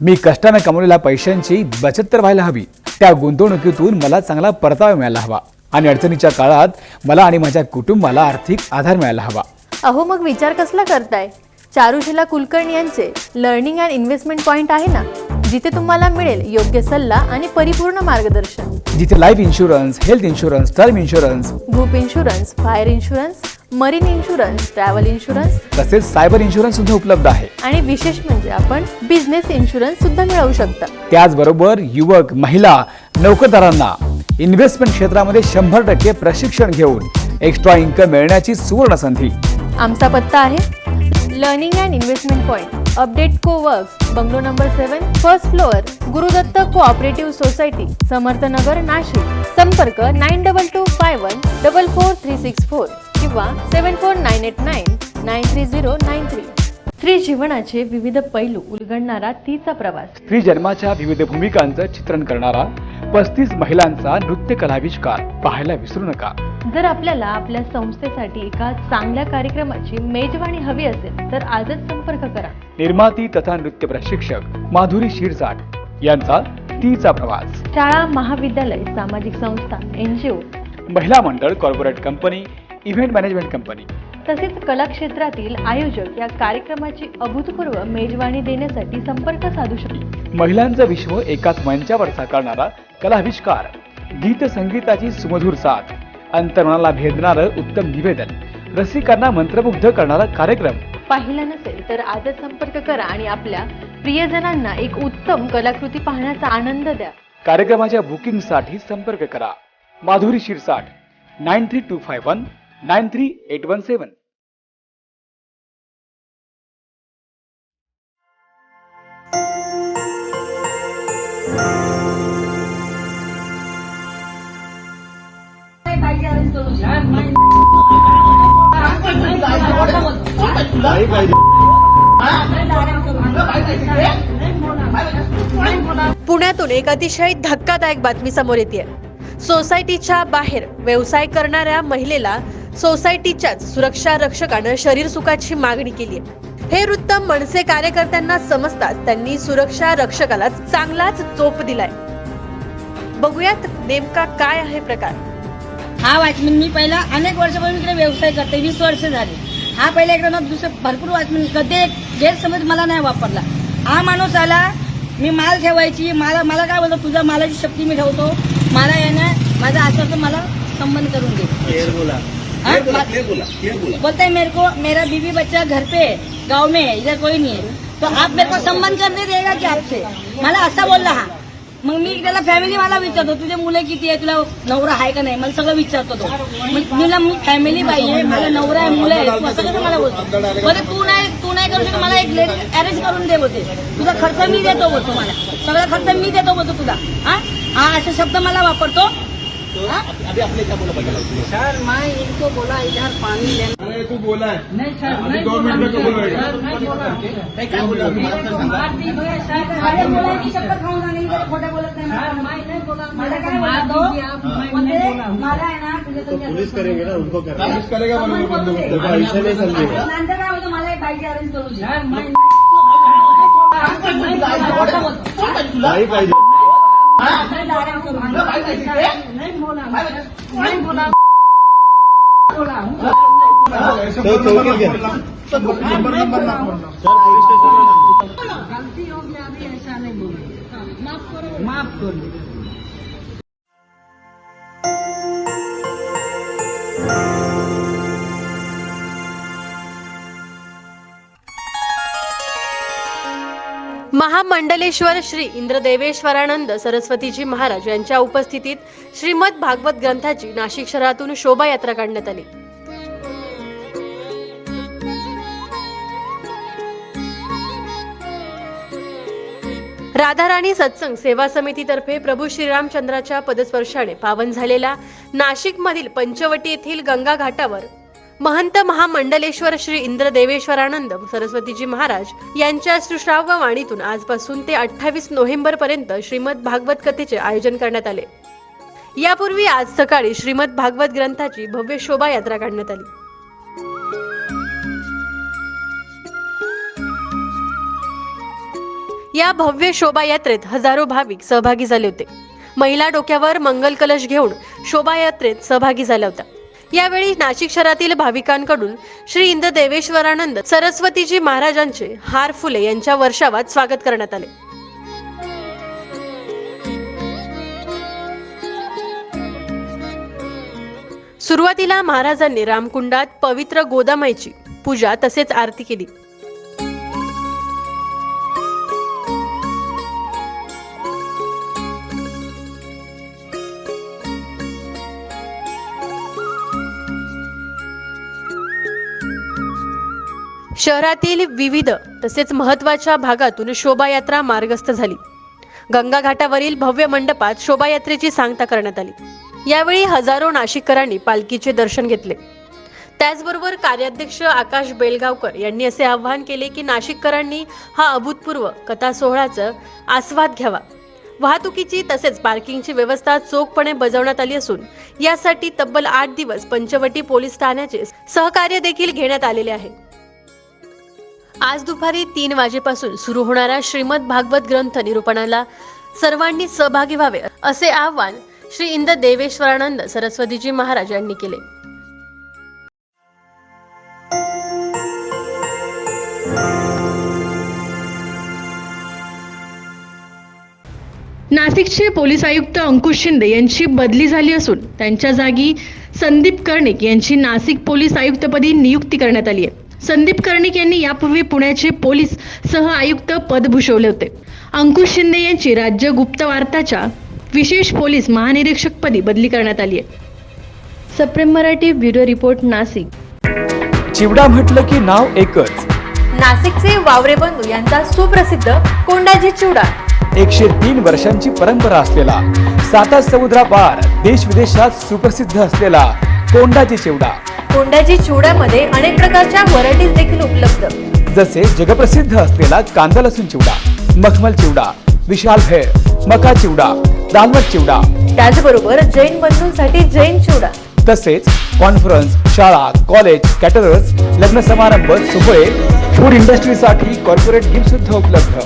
मी कष्टाने कमवलेल्या पैशांची बचत तर व्हायला हवी. त्या गुंतवणुकीतून मला चांगला परतावा मिळायला हवा आणि अडचणीच्या काळात मला आणि माझ्या कुटुंबाला आर्थिक आधार मिळायला हवा. अहो मग विचार कसला करताय? चारुशीला कुलकर्णी यांचे लर्निंग अँड इन्व्हेस्टमेंट पॉइंट आहे ना, जिथे तुम्हाला मिळेल योग्य सल्ला आणि परिपूर्ण मार्गदर्शन. जिथे life insurance, health insurance, term insurance, group insurance, fire insurance, marine insurance, travel insurance तसेच सायबर इन्शुरन्स सुद्धा उपलब्ध आहे. आणि विशेष म्हणजे आपण बिझनेस इन्शुरन्स सुद्धा मिळवू शकता. त्याचबरोबर युवक, महिला, नोकरदारांना इन्व्हेस्टमेंट क्षेत्रामध्ये 100% प्रशिक्षण घेऊन एक्स्ट्रा इन्कम मिळण्याची सुवर्ण संधी. आमचा पत्ता आहे learning and investment point, update coworks, bungalow number 7, first floor, Gurudatta cooperative society, Samarthnagar, Nashik. संपर्क 9225144364 किंवा 7498993093. स्त्री जीवनाचे विविध पैलू उलगडणारा तिचा प्रवास. स्त्री जन्माच्या विविध भूमिकांचं चित्रण करणारा 35 महिलांचा नृत्य कलाविष्कार पाहायला विसरू नका. जर आपल्याला आपल्या संस्थेसाठी एका चांगल्या कार्यक्रमाची मेजवानी हवी असेल तर आजच संपर्क करा. निर्माती तथा नृत्य प्रशिक्षक माधुरी शिरसाट यांचा तिचा प्रवास. शाळा, महाविद्यालय, सामाजिक संस्था, NGO, महिला मंडळ, corporate company, event management company तसेच कला क्षेत्रातील आयोजक या कार्यक्रमाची अभूतपूर्व मेजवानी देण्यासाठी संपर्क साधू शकतो. महिलांचं विश्व एकाच मंचावर साकारणारा कलाविष्कार, गीत संगीताची सुमधुर साथ, अंतर्मनाला भेदणारं उत्तम निवेदन, रसिकांना मंत्रमुग्ध करणारा कार्यक्रम. पाहिला नसेल तर आजच संपर्क करा आणि आपल्या प्रियजनांना एक उत्तम कलाकृती पाहण्याचा आनंद द्या. कार्यक्रमाच्या बुकिंगसाठी संपर्क करा माधुरी शिरसाट 9325193817. पुण्यातून एक अतिशय धक्कादायक बातमी समोर येते. सोसायटीच्या बाहेर व्यवसाय करणाऱ्या महिलेला सोसायटीच्याच सुरक्षा रक्षकानं शरीर सुखाची मागणी केली आहे. हे वृत्त मनसे कार्यकर्त्यांना समजताच त्यांनी सुरक्षा रक्षकाला चांगलाच चोप दिलाय. बघूयात नेमका काय आहे प्रकार. हा वॉचमॅन मी पहिला अनेक वर्षापासून इकडे व्यवसाय करते, 20 वर्ष झाली. हा पहिला इकडे ना दुसरे भरपूर वॉचमॅन कधी एक गैरसमज मला नाही वापरला. हा माणूस आला, मी माल ठेवायची, मला काय बोलतो, तुझ्या मालाची शक्ती मी ठेवतो, मला येणं माझा आचार मला संबंध करून दे. बोलता है मेरे को मेरा बीवी बच्चा घर पे गांव में है, इधर कोई नहीं है, तो आप मेरे को संबंध करने देगा क्या आपसे? मला असा बोलला हा. मग मी त्याला फॅमिली मला विचारतो, तुझे मुलं किती आहे, तुला नवरा आहे का नाही, मला सगळं विचारतो तो. मला मी फॅमिली पाहिजे, मला नवरा आहे, मुलं आहे, असं कसं मला बोलतो. बोलते तू नाही करू शकत, मला एक लेडी अरेंज करून दे बोलते, तुझा खर्च मी देतो बोलतो, मला सगळा खर्च मी देतो बोलतो तुझा. हा असे शब्द मला वापरतो. सर मैं इनको बोला इधर पानी लेना. अरे तू बोला है नहीं सर, अभी 2 मिनट में कबूल होएगा. क्या बोला? शब्द खाऊन जाणे, खोटे बोलत नाही. मला काय बोलतो, मला आहे ना पुलिस करेंगे ना, उनको पुलिस करेगा ऐसा नहीं समझेगा. नंतर काय होतं, मला एक बाईक अरेंज करू दे. नाही पाहिजे. नहीं बोला. गलती हो गया अभी ऐसा नहीं बोले माफ करो महामंडलेश्वर श्री इंद्रदेवेश्वरानंद सरस्वतीजी महाराज यांच्या उपस्थितीत श्रीमद भागवत ग्रंथाची नाशिक शहरातून शोभायात्रा काढण्यात आली. राधाराणी सत्संग सेवा समितीतर्फे प्रभू श्रीरामचंद्राच्या पदस्पर्शाने पावन झालेल्या नाशिकमधील पंचवटी येथील गंगा घाटावर महंत महामंडलेश्वर श्री इंद्रदेवेश्वरानंद सरस्वतीजी महाराज यांच्या सुश्राव्य वाणीतून आजपासून ते 28 नोव्हेंबर पर्यंत श्रीमद भागवत कथेचे आयोजन करण्यात आले. यापूर्वी आज सकाळी श्रीमद भागवत ग्रंथाची भव्य शोभायात्रा काढण्यात आली. या भव्य शोभायात्रेत हजारो भाविक सहभागी झाले होते. महिला डोक्यावर मंगल कलश घेऊन शोभायात्रेत सहभागी झाल्या होत्या. यावेळी नाशिक शहरातील भाविकांकडून श्री इंद्रदेवेश्वरानंद सरस्वतीजी महाराजांचे हार फुले यांच्या वर्षावात स्वागत करण्यात आले. सुरुवातीला महाराजांनी रामकुंडात पवित्र गोदामाईची पूजा तसेच आरती केली. शहरातील विविध तसेच महत्त्वाच्या भागातून शोभायात्रा मार्गस्थ झाली. गंगा घाटावरील भव्य मंडपात शोभायात्रेची सांगता करण्यात आली. यावेळी हजारो नाशिककरांनी पालखीचे दर्शन घेतले. त्याचबरोबर कार्याध्यक्ष आकाश बेलगावकर यांनी असे आवाहन केले की नाशिककरांनी हा अभूतपूर्व कथा सोहळ्याचा आस्वाद घ्यावा. वाहतुकीची तसेच पार्किंगची व्यवस्था चोखपणे बजावण्यात आली असून यासाठी तब्बल 8 दिवस पंचवटी पोलीस ठाण्याचे सहकार्य देखील घेण्यात आलेले आहे. आज दुपारी 3 वाजेपासून सुरू होणाऱ्या श्रीमद भागवत ग्रंथ निरूपणाला सर्वांनी सहभागी व्हावे असे आवाहन श्री इंद्रदेवेश्वरानंद सरस्वतीजी महाराज यांनी केले. नाशिकचे पोलीस आयुक्त अंकुश शिंदे यांची बदली झाली असून त्यांच्या जागी संदीप कर्णिक यांची नाशिक पोलीस आयुक्तपदी नियुक्ती करण्यात आली आहे. संदीप कर्णिक यांनी यापूर्वी पुण्याचे पोलीस सह आयुक्त पद भूषवले होते. अंकुश शिंदे यांची राज्य गुप्तवार्ताच्या विशेष पोलीस महानिरीक्षक पदी बदली करण्यात आली आहे. सप्रेम मराठी ब्युरो रिपोर्ट नाशिक. चिवडा म्हटलं की नाव एकच, नाशिकचे वावरे बंधू यांचा सुप्रसिद्ध कोंडाजी चिवडा. 103 वर्षांची परंपरा असलेला, 7 समुद्रापार देश विदेशात सुप्रसिद्ध असलेला कोंडाजी चिवडा. कोंडाजी चिवड्यामध्ये अनेक प्रकारच्या व्हरायटीज देखील उपलब्ध, जसे जगप्रसिद्ध असलेला कांदा लसूण चिवडा, मखमल चिवडा, विशाल भेळ, मका चिवडा, दालवट चिवडा. त्याचबरोबर जैन बंधूंसाठी जैन चिवडा, तसेच कॉन्फरन्स, शाळा, कॉलेज, कॅटरर्स, लग्न समारंभ, सोहळे, फूड इंडस्ट्रीसाठी कॉर्पोरेट गिफ्ट सुद्धा उपलब्ध.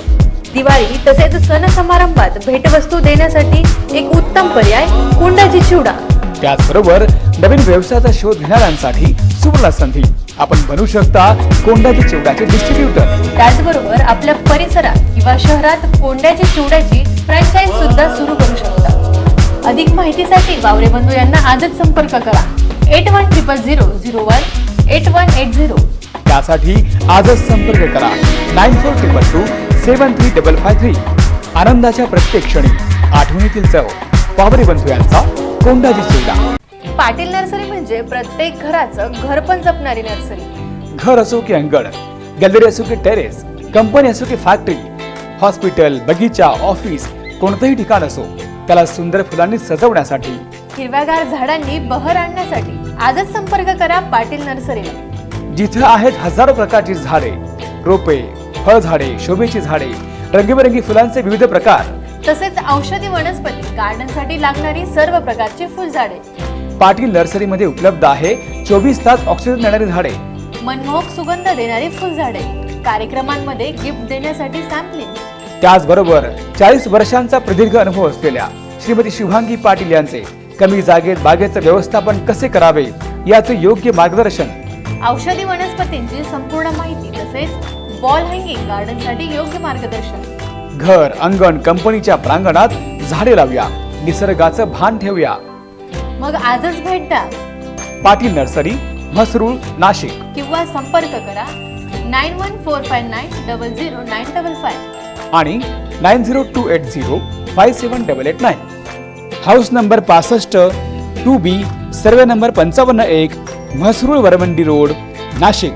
दिवाळी तसेच सण समारंभात भेटवस्तू देण्यासाठी एक उत्तम पर्याय कोंडाजी चिवडा. त्याचबरोबर नवीन व्यवसायाचा शोध घेणाऱ्यांसाठी सुवर्ण संधी. आपण बनवू शकता कोंडाजी चिवड्याचे डिस्ट्रीब्युटर. त्याचबरोबर आपल्या परिसरात किंवा शहरात कोंडाजी चिवड्याची फ्रँचाइज सुद्धा सुरू करू शकता. अधिक माहितीसाठी वावरे बंधू यांना आजच संपर्क करा. 8100018180. त्यासाठी आजच संपर्क करा. 9422273553. आनंदाच्या प्रत्येक क्षणी आठवणीतील चव वावरे बंधू यांचा कोंडाजी चिवडा. पाटील नर्सरी म्हणजे प्रत्येक घराचं घर पण जपणारी नर्सरी. घर असो की अंगण, गॅलरी असो की टेरेस, कंपनी असो की फॅक्टरी, हॉस्पिटल, बगीचा, ऑफिस, कोणतंही ठिकाण असो त्याला सुंदर फुलांनी सजवण्यासाठी, हिरव्यागार झाडांनी बहर आणण्यासाठी आजच संपर्क करा पाटील नर्सरीला. जिथे आहेत हजारो प्रकारची झाडे, रोपे, फळझाडे, शोभेची झाडे, रंगीबेरंगी फुलांचे विविध प्रकार, तसेच औषधी वनस्पती, गार्डनसाठी लागणारी सर्व प्रकारची फुलझाडे. पाटील नर्सरीमध्ये उपलब्ध आहे 24 तास ऑक्सिजन देणारी झाडे, मनमोहक सुगंध देणारी फुलझाडे, कार्यक्रमांमध्ये गिफ्ट देण्यासाठी सॅम्पलिंग. त्याचबरोबर 40 वर्षांचा प्रदीर्घ अनुभव असलेल्या श्रीमती शुभांगी पाटील यांचे कमी जागेत बागेचं व्यवस्थापन कसे करावे याचे योग्य मार्गदर्शन. औषधी वनस्पतींची संपूर्ण माहिती तसेच वॉल हँगिंग गार्डनसाठी योग्य मार्गदर्शन. घर, अंगण, कंपनीच्या प्रांगणात झाडे लावूया, निसर्गाचं भान ठेवूया. मग आजच भेट द्या पाटील नर्सरी, म्हसरूळ, नाशिक. किंवा संपर्क करा 9145900955 आणि 9028057889. House number 65 2B, survey number 55-1, Mhasrul Varvandi road, Nashik.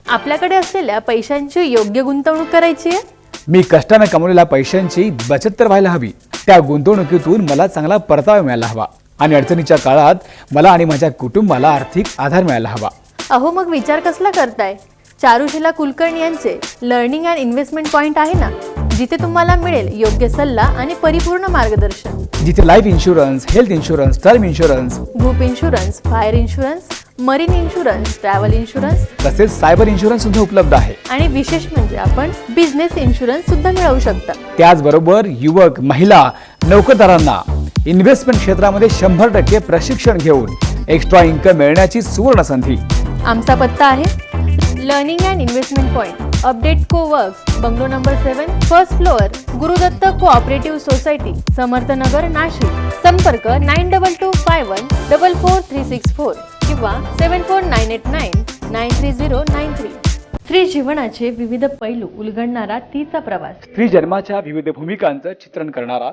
आपल्याकडे असलेल्या पैशांची योग्य गुंतवणूक करायची आहे. मी कष्टाने कमवलेल्या पैशांची बचत तर व्हायला हवी. त्या गुंतवणुकीतून मला चांगला परतावा मिळायला हवा आणि अडचणीच्या काळात मला आणि माझ्या कुटुंबाला आर्थिक आधार मिळायला हवा. अहो मग विचार कसला करताय. चारुशिला कुलकर्णी यांचे लर्निंग अँड इन्व्हेस्टमेंट पॉइंट आहे ना, जिथे तुम्हाला मिळेल योग्य सल्ला आणि परिपूर्ण मार्गदर्शन. जिथे life insurance, health insurance, term insurance, group insurance, fire insurance, marine insurance, travel insurance तसेच सायबर इन्शुरन्स सुद्धा उपलब्ध आहे. आणि विशेष म्हणजे आपण बिझनेस इन्शुरन्स सुद्धा मिळवू शकता. त्याचबरोबर युवक, महिला, नोकरदारांना इन्व्हेस्टमेंट क्षेत्रामध्ये 100% प्रशिक्षण घेऊन एक्स्ट्रा इन्कम मिळण्याची सुवर्ण संधी. आमचा पत्ता आहे learning and investment point, update coworks, bungalow number 7, first floor, Gurudatta cooperative society, Samarthnagar, Nashik. संपर्क 9225144364 किंवा 7498993093. स्त्री जीवनाचे विविध पैलू उलगडणारा तिचा प्रवास. स्त्री जन्माच्या विविध भूमिकांचं चित्रण करणारा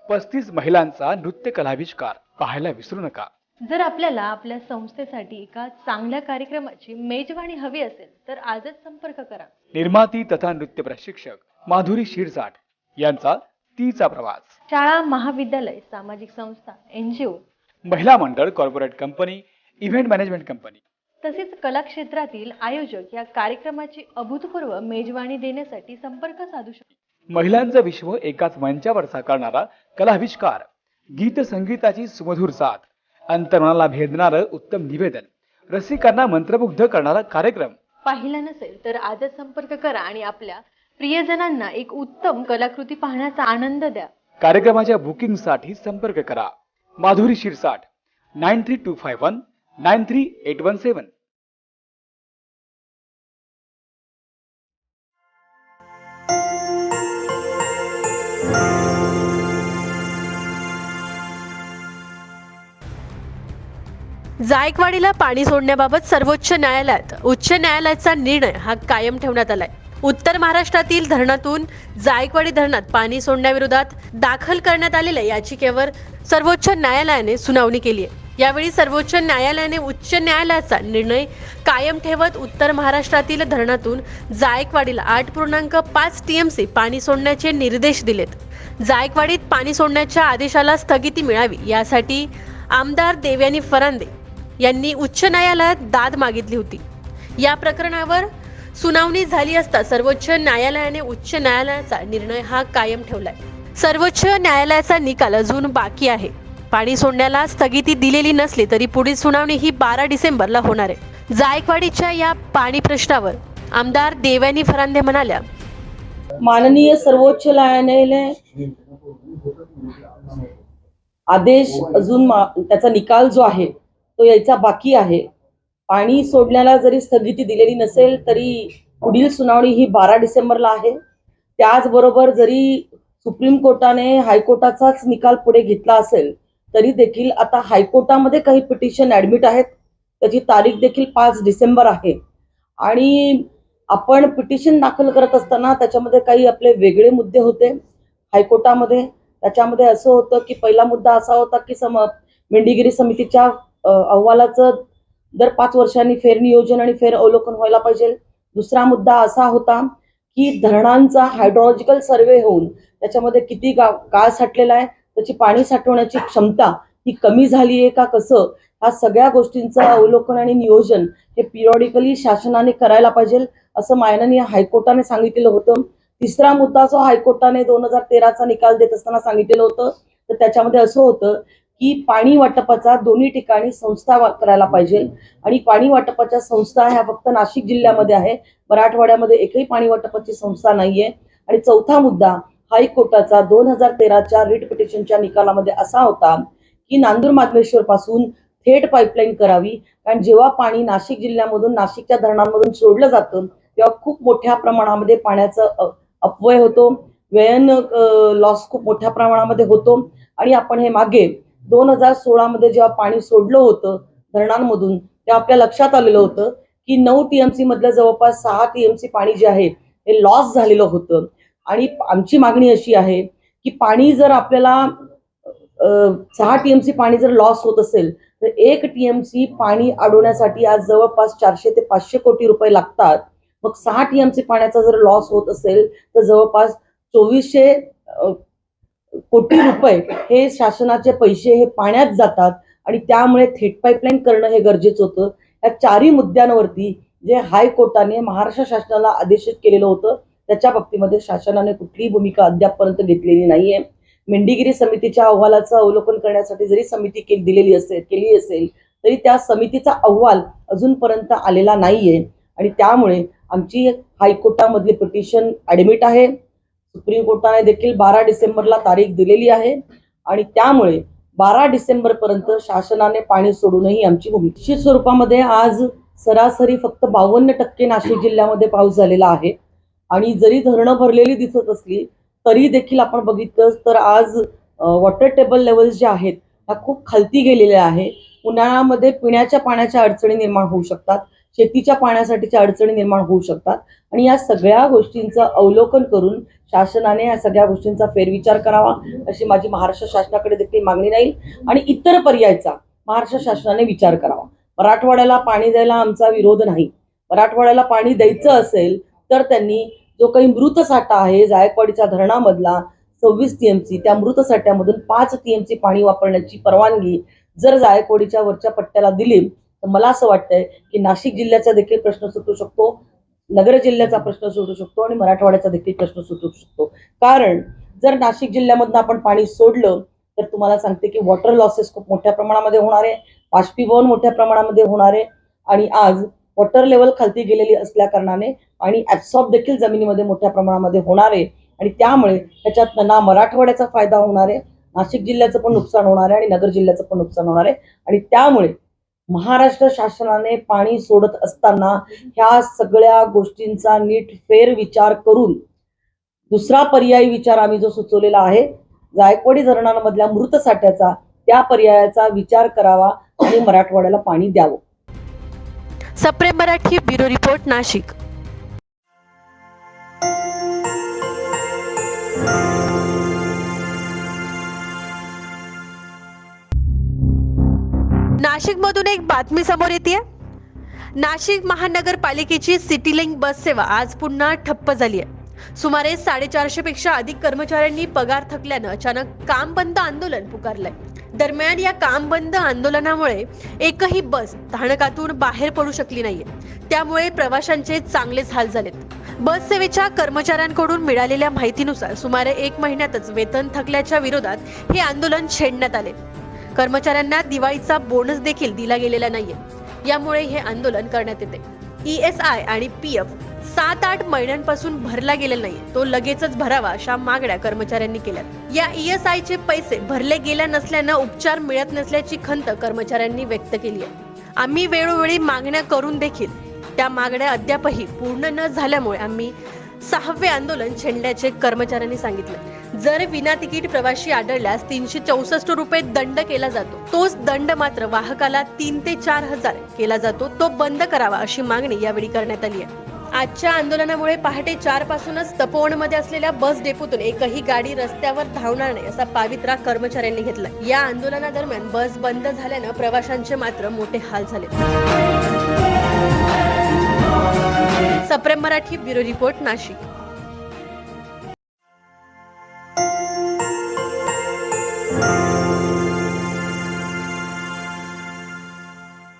35 महिलांचा नृत्य कलाविष्कार पाहायला विसरू नका. जर आपल्याला आपल्या संस्थेसाठी एका चांगल्या कार्यक्रमाची मेजवानी हवी असेल तर आजच संपर्क करा. निर्माती तथा नृत्य प्रशिक्षक माधुरी शिरसाट यांचा तिचा प्रवास. शाळा, महाविद्यालय, सामाजिक संस्था, NGO, महिला मंडळ, corporate company, event management company तसेच कला क्षेत्रातील आयोजक या कार्यक्रमाची अभूतपूर्व मेजवानी देण्यासाठी संपर्क साधू शकतात. महिलांचं विश्व एकाच मंचावर साकारणारा कलाविष्कार, गीत संगीताची सुमधुर साथ, अंतर्मनाला भेदणारं उत्तम निवेदन, रसिकांना मंत्रमुग्ध करणारा कार्यक्रम. पाहिला नसेल तर आजच संपर्क करा आणि आपल्या प्रियजनांना एक उत्तम कलाकृती पाहण्याचा आनंद द्या. कार्यक्रमाच्या बुकिंगसाठी संपर्क करा माधुरी शिरसाट 9325193817. जायकवाडीला पाणी सोडण्याबाबत सर्वोच्च न्यायालयात उच्च न्यायालयाचा निर्णय हा कायम ठेवण्यात आलाय. उत्तर महाराष्ट्रातील धरणातून जायकवाडी धरणात पाणी सोडण्याविरोधात दाखल करण्यात आलेल्या याचिकेवर सर्वोच्च न्यायालयाने सुनावणी केली आहे. यावेळी सर्वोच्च न्यायालयाने उच्च न्यायालयाचा निर्णय कायम ठेवत उत्तर महाराष्ट्रातील धरणातून जायकवाडीला 8.5 TMC पाणी सोडण्याचे निर्देश दिलेत. जायकवाडीत पाणी सोडण्याच्या आदेशाला स्थगिती मिळावी यासाठी आमदार देवयानी फरांदे यांनी उच्च न्यायालयात दाद मागितली होती. या प्रकरणावर सुनावणी झाली असता सर्वोच्च न्यायालयाने उच्च न्यायालयाचा निर्णय हा कायम ठेवलाय. सर्वोच्च न्यायालयाचा निकाल अजून बाकी आहे. पाणी सोडण्याला स्थगिती दिलेली नसली तरी पुढील सुनावणी ही 12 डिसेंबरला होणार आहे. जायकवाडीच्या या पाणी प्रश्नावर आमदार देवयानी फरांदे म्हणाल्या, माननीय सर्वोच्च न्यायालयाने आदेश अजून त्याचा निकाल जो आहे तो यायचा बाकी आहे. पाणी सोडण्याला जरी स्थगिती दिलेली नसेल तरी पुढील सुनावणी ही 12 डिसेंबरला आहे. त्याचबरोबर जरी सुप्रीम कोर्टाने हायकोर्टाचाच निकाल पुढे घेतला असेल तरी देखील आता हायकोर्टामध्ये काही पिटिशन ऍडमिट आहेत. त्याची तारीख देखील 5 डिसेंबर आहे. आणि आपण पिटिशन दाखल करत असताना त्याच्यामध्ये काही आपले वेगळे मुद्दे होते हायकोर्टामध्ये. त्याच्यामध्ये असं होतं की पहिला मुद्दा असा होता की मेंढीगिरी समितीच्या अहवालाचं दर 5 वर्षांनी फेरनियोजन आणि फेर अवलोकन व्हायला पाहिजे. दुसरा मुद्दा असा होता की धरणांचा हायड्रोलॉजिकल सर्वे होऊन त्याच्यामध्ये किती गाळ साठलेला आहे, त्याची पाणी साठवण्याची क्षमता ही कमी झाली आहे का कसं, ह्या सगळ्या गोष्टींचं अवलोकन आणि नियोजन हे पिरियॉडिकली शासनाने करायला पाहिजे असं माननीय हायकोर्टाने सांगितलेलं होतं. तिसरा मुद्दा जो हायकोर्टाने 2013चा निकाल देत असताना सांगितलेलं होतं तर त्याच्यामध्ये असं होतं की पाणी वाटपाचा दोन्ही ठिकाणी संस्था करायला पाहिजे आणि पाणी वाटपाच्या संस्था ह्या फक्त नाशिक जिल्ह्यामध्ये आहे, मराठवाड्यामध्ये एकही पाणी वाटपाची संस्था नाहीये. आणि चौथा मुद्दा हायकोर्टाचा 2013च्या रिट पिटिशनच्या निकालामध्ये असा होता की नांदूर माधवेश्वर पासून थेट पाईपलाईन करावी. कारण जेव्हा पाणी नाशिक जिल्ह्यामधून नाशिकच्या धरणांमधून सोडलं जातं तेव्हा खूप मोठ्या प्रमाणामध्ये पाण्याचा अपव्यय होतो, व्ययन लॉस खूप मोठ्या प्रमाणामध्ये होतो. आणि आपण हे मागे 2016 मध्ये जेव्हा पाणी सोडलं होतं धरणांमधून तेव्हा आपल्या लक्षात आलेलं होतं की 9 TMC मधलं जवळपास 6 TMC पाणी जे आहे हे लॉस झालेलं होतं. आणि आमची मागणी अशी आहे की पाणी जर आपल्याला 6 TMC पाणी जर लॉस होत असेल तर 1 TMC पाणी अडवण्यासाठी आज जवळपास 400 ते 500 कोटी रुपये लागतात. मग 6 TMC पाण्याचा जर लॉस होत असेल तर जवळपास 2400 कोटी रुपये हे शासनाचे पैसे हे पाण्यात जातात. आणि त्यामुळे थेट पाईपलाईन करणं हे गरजेचं होतं. या 4ही मुद्द्यांवरती जे हायकोर्टाने महाराष्ट्र शासनाला आदेशित केलेलं होतं त्याच्या बाबतीमध्ये शासनाने कुठलीही भूमिका अद्यापपर्यंत घेतलेली नाहीये. मेंढीगिरी समितीच्या अहवालाचं अवलोकन करण्यासाठी जरी समिती केली असेल तरी त्या समितीचा अहवाल अजूनपर्यंत आलेला नाहीये. आणि त्यामुळे आमची हायकोर्टामधली पिटिशन ऍडमिट आहे. सुप्रीम कोर्टाने देखील 12 डिसेंबरला तारीख दिलेली आहे. आणि त्यामुळे 12 डिसेंबर पर्यंत शासनाने पाणी सोडूनही आमची भूमिका. निश्चित स्वरूपामध्ये आज सरासरी फक्त 52% नाशिक जिल्ह्यामध्ये पाऊस झालेला आहे. आणि जरी धरणं भरलेली दिसत असली तरी देखील आपण बघितलं तर आज वॉटर टेबल लेवल्स ज्या आहेत त्या खूप खालती गेलेल्या आहे. उन्हाळ्यामध्ये पिण्याच्या पाण्याच्या अडचणी निर्माण होऊ शकतात, शेतीच्या पाण्यासाठीच्या अडचणी निर्माण होऊ शकतात. आणि या सगळ्या गोष्टींचं अवलोकन करून शासनाने या सगळ्या गोष्टींचा फेरविचार करावा अशी माझी महाराष्ट्र शासनाकडे देखील मागणी राहील. आणि इतर पर्यायाचा महाराष्ट्र शासनाने विचार करावा. मराठवाड्याला पाणी द्यायला आमचा विरोध नाही. मराठवाड्याला पाणी द्यायचं असेल तर त्यांनी जो काही मृत साठा आहे जायकवाडीच्या धरणामधला 26 TMC त्या मृत साठ्यामधून 5 TMC पाणी वापरण्याची परवानगी जर जायकवाडीच्या वरच्या पट्ट्याला दिली तर मला असं वाटतंय की नाशिक जिल्ह्याचा देखील प्रश्न सुटू शकतो, नगर जिल्ह्याचा प्रश्न सुटू शकतो आणि मराठवाड्याचा देखील प्रश्न सुटू शकतो. कारण जर नाशिक जिल्ह्यामधून आपण पाणी सोडलं तर तुम्हाला सांगते की वॉटर लॉसेस खूप मोठ्या प्रमाणामध्ये होणार आहे, बाष्पीभवन मोठ्या प्रमाणामध्ये होणार आहे. आणि आज वॉटर लेवल खालती गेलेली असल्या कारणाने आणि ऍब्सॉर्ब देखील जमिनीमध्ये मोठ्या प्रमाणामध्ये होणार आहे. आणि त्यामुळे त्याच्यात ना मराठवाड्याचा फायदा होणार आहे, नाशिक जिल्ह्याचं पण नुकसान होणार आहे आणि नगर जिल्ह्याचं पण नुकसान होणार आहे. आणि त्यामुळे महाराष्ट्र शासनाने पाणी सोडत असताना ह्या सगळ्या गोष्टींचा नीट फेर विचार करून दुसरा पर्यायी विचार आम्ही जो सुचवलेला आहे जायकवाडी धरणांमधल्या मृत साठ्याचा त्या पर्यायाचा विचार करावा आणि मराठवाड्याला पाणी द्यावं. सप्रेम मराठी ब्युरो रिपोर्ट नाशिक. नाशिक मधून एक बातमी समोर येते. नाशिक महानगरपालिकेची सिटी लिंक बस सेवा आज पुन्हा ठप्प झाली आहे. सुमारे 450 पेक्षा अधिक कर्मचाऱ्यांनी पगार थकल्यानं अचानक काम बंद आंदोलन पुकारलंय. दरम्यान या काम बंद आंदोलनामुळे एकही बस स्थानकातून बाहेर पडू शकली नाहीये. त्यामुळे प्रवाशांचे चांगलेच हाल झालेत. बस सेवेच्या कर्मचाऱ्यांकडून मिळालेल्या माहितीनुसार सुमारे 1 महिन्यातच वेतन थकल्याच्या विरोधात हे आंदोलन छेडण्यात आले. कर्मचाऱ्यांना दिवाळीचा बोनस देखील दिला गेलेला नाहीये. यामुळे हे आंदोलन करण्यात येते. ESI आणि PF 7-8 महिन्यांपासून भरला गेलेला नाही, तो लगेचच भरावा अशा मागण्या कर्मचाऱ्यांनी केल्या. या ESI चे पैसे भरले गेल्या नसल्यानं उपचार मिळत नसल्याची खंत कर्मचाऱ्यांनी व्यक्त केली आहे. आम्ही वेळोवेळी मागण्या करून देखील त्या मागण्या अद्यापही पूर्ण न झाल्यामुळे आम्ही 6वे आंदोलन छेडल्याचे कर्मचाऱ्यांनी सांगितले. जर विना तिकीट प्रवासी आढळल्यास 364 रुपये दंड केला जातो. तोच दंड मात्र वाहकाला 3 ते 4 हजार केला जातो. तो बंद करावा अशी मागणी यावेळी करण्यात आली आहे. आजच्या आंदोलनामुळे पहाटे 4 पासूनच तपोवनमध्ये असलेल्या बस डेपोतून एकही गाडी रस्त्यावर धावणार नाही असा पावित्रा कर्मचाऱ्यांनी घेतला. या आंदोलनादरम्यान बस बंद झाल्यानं प्रवाशांचे मात्र मोठे हाल झाले. सप्रेम मराठी ब्युरो रिपोर्ट नाशिक.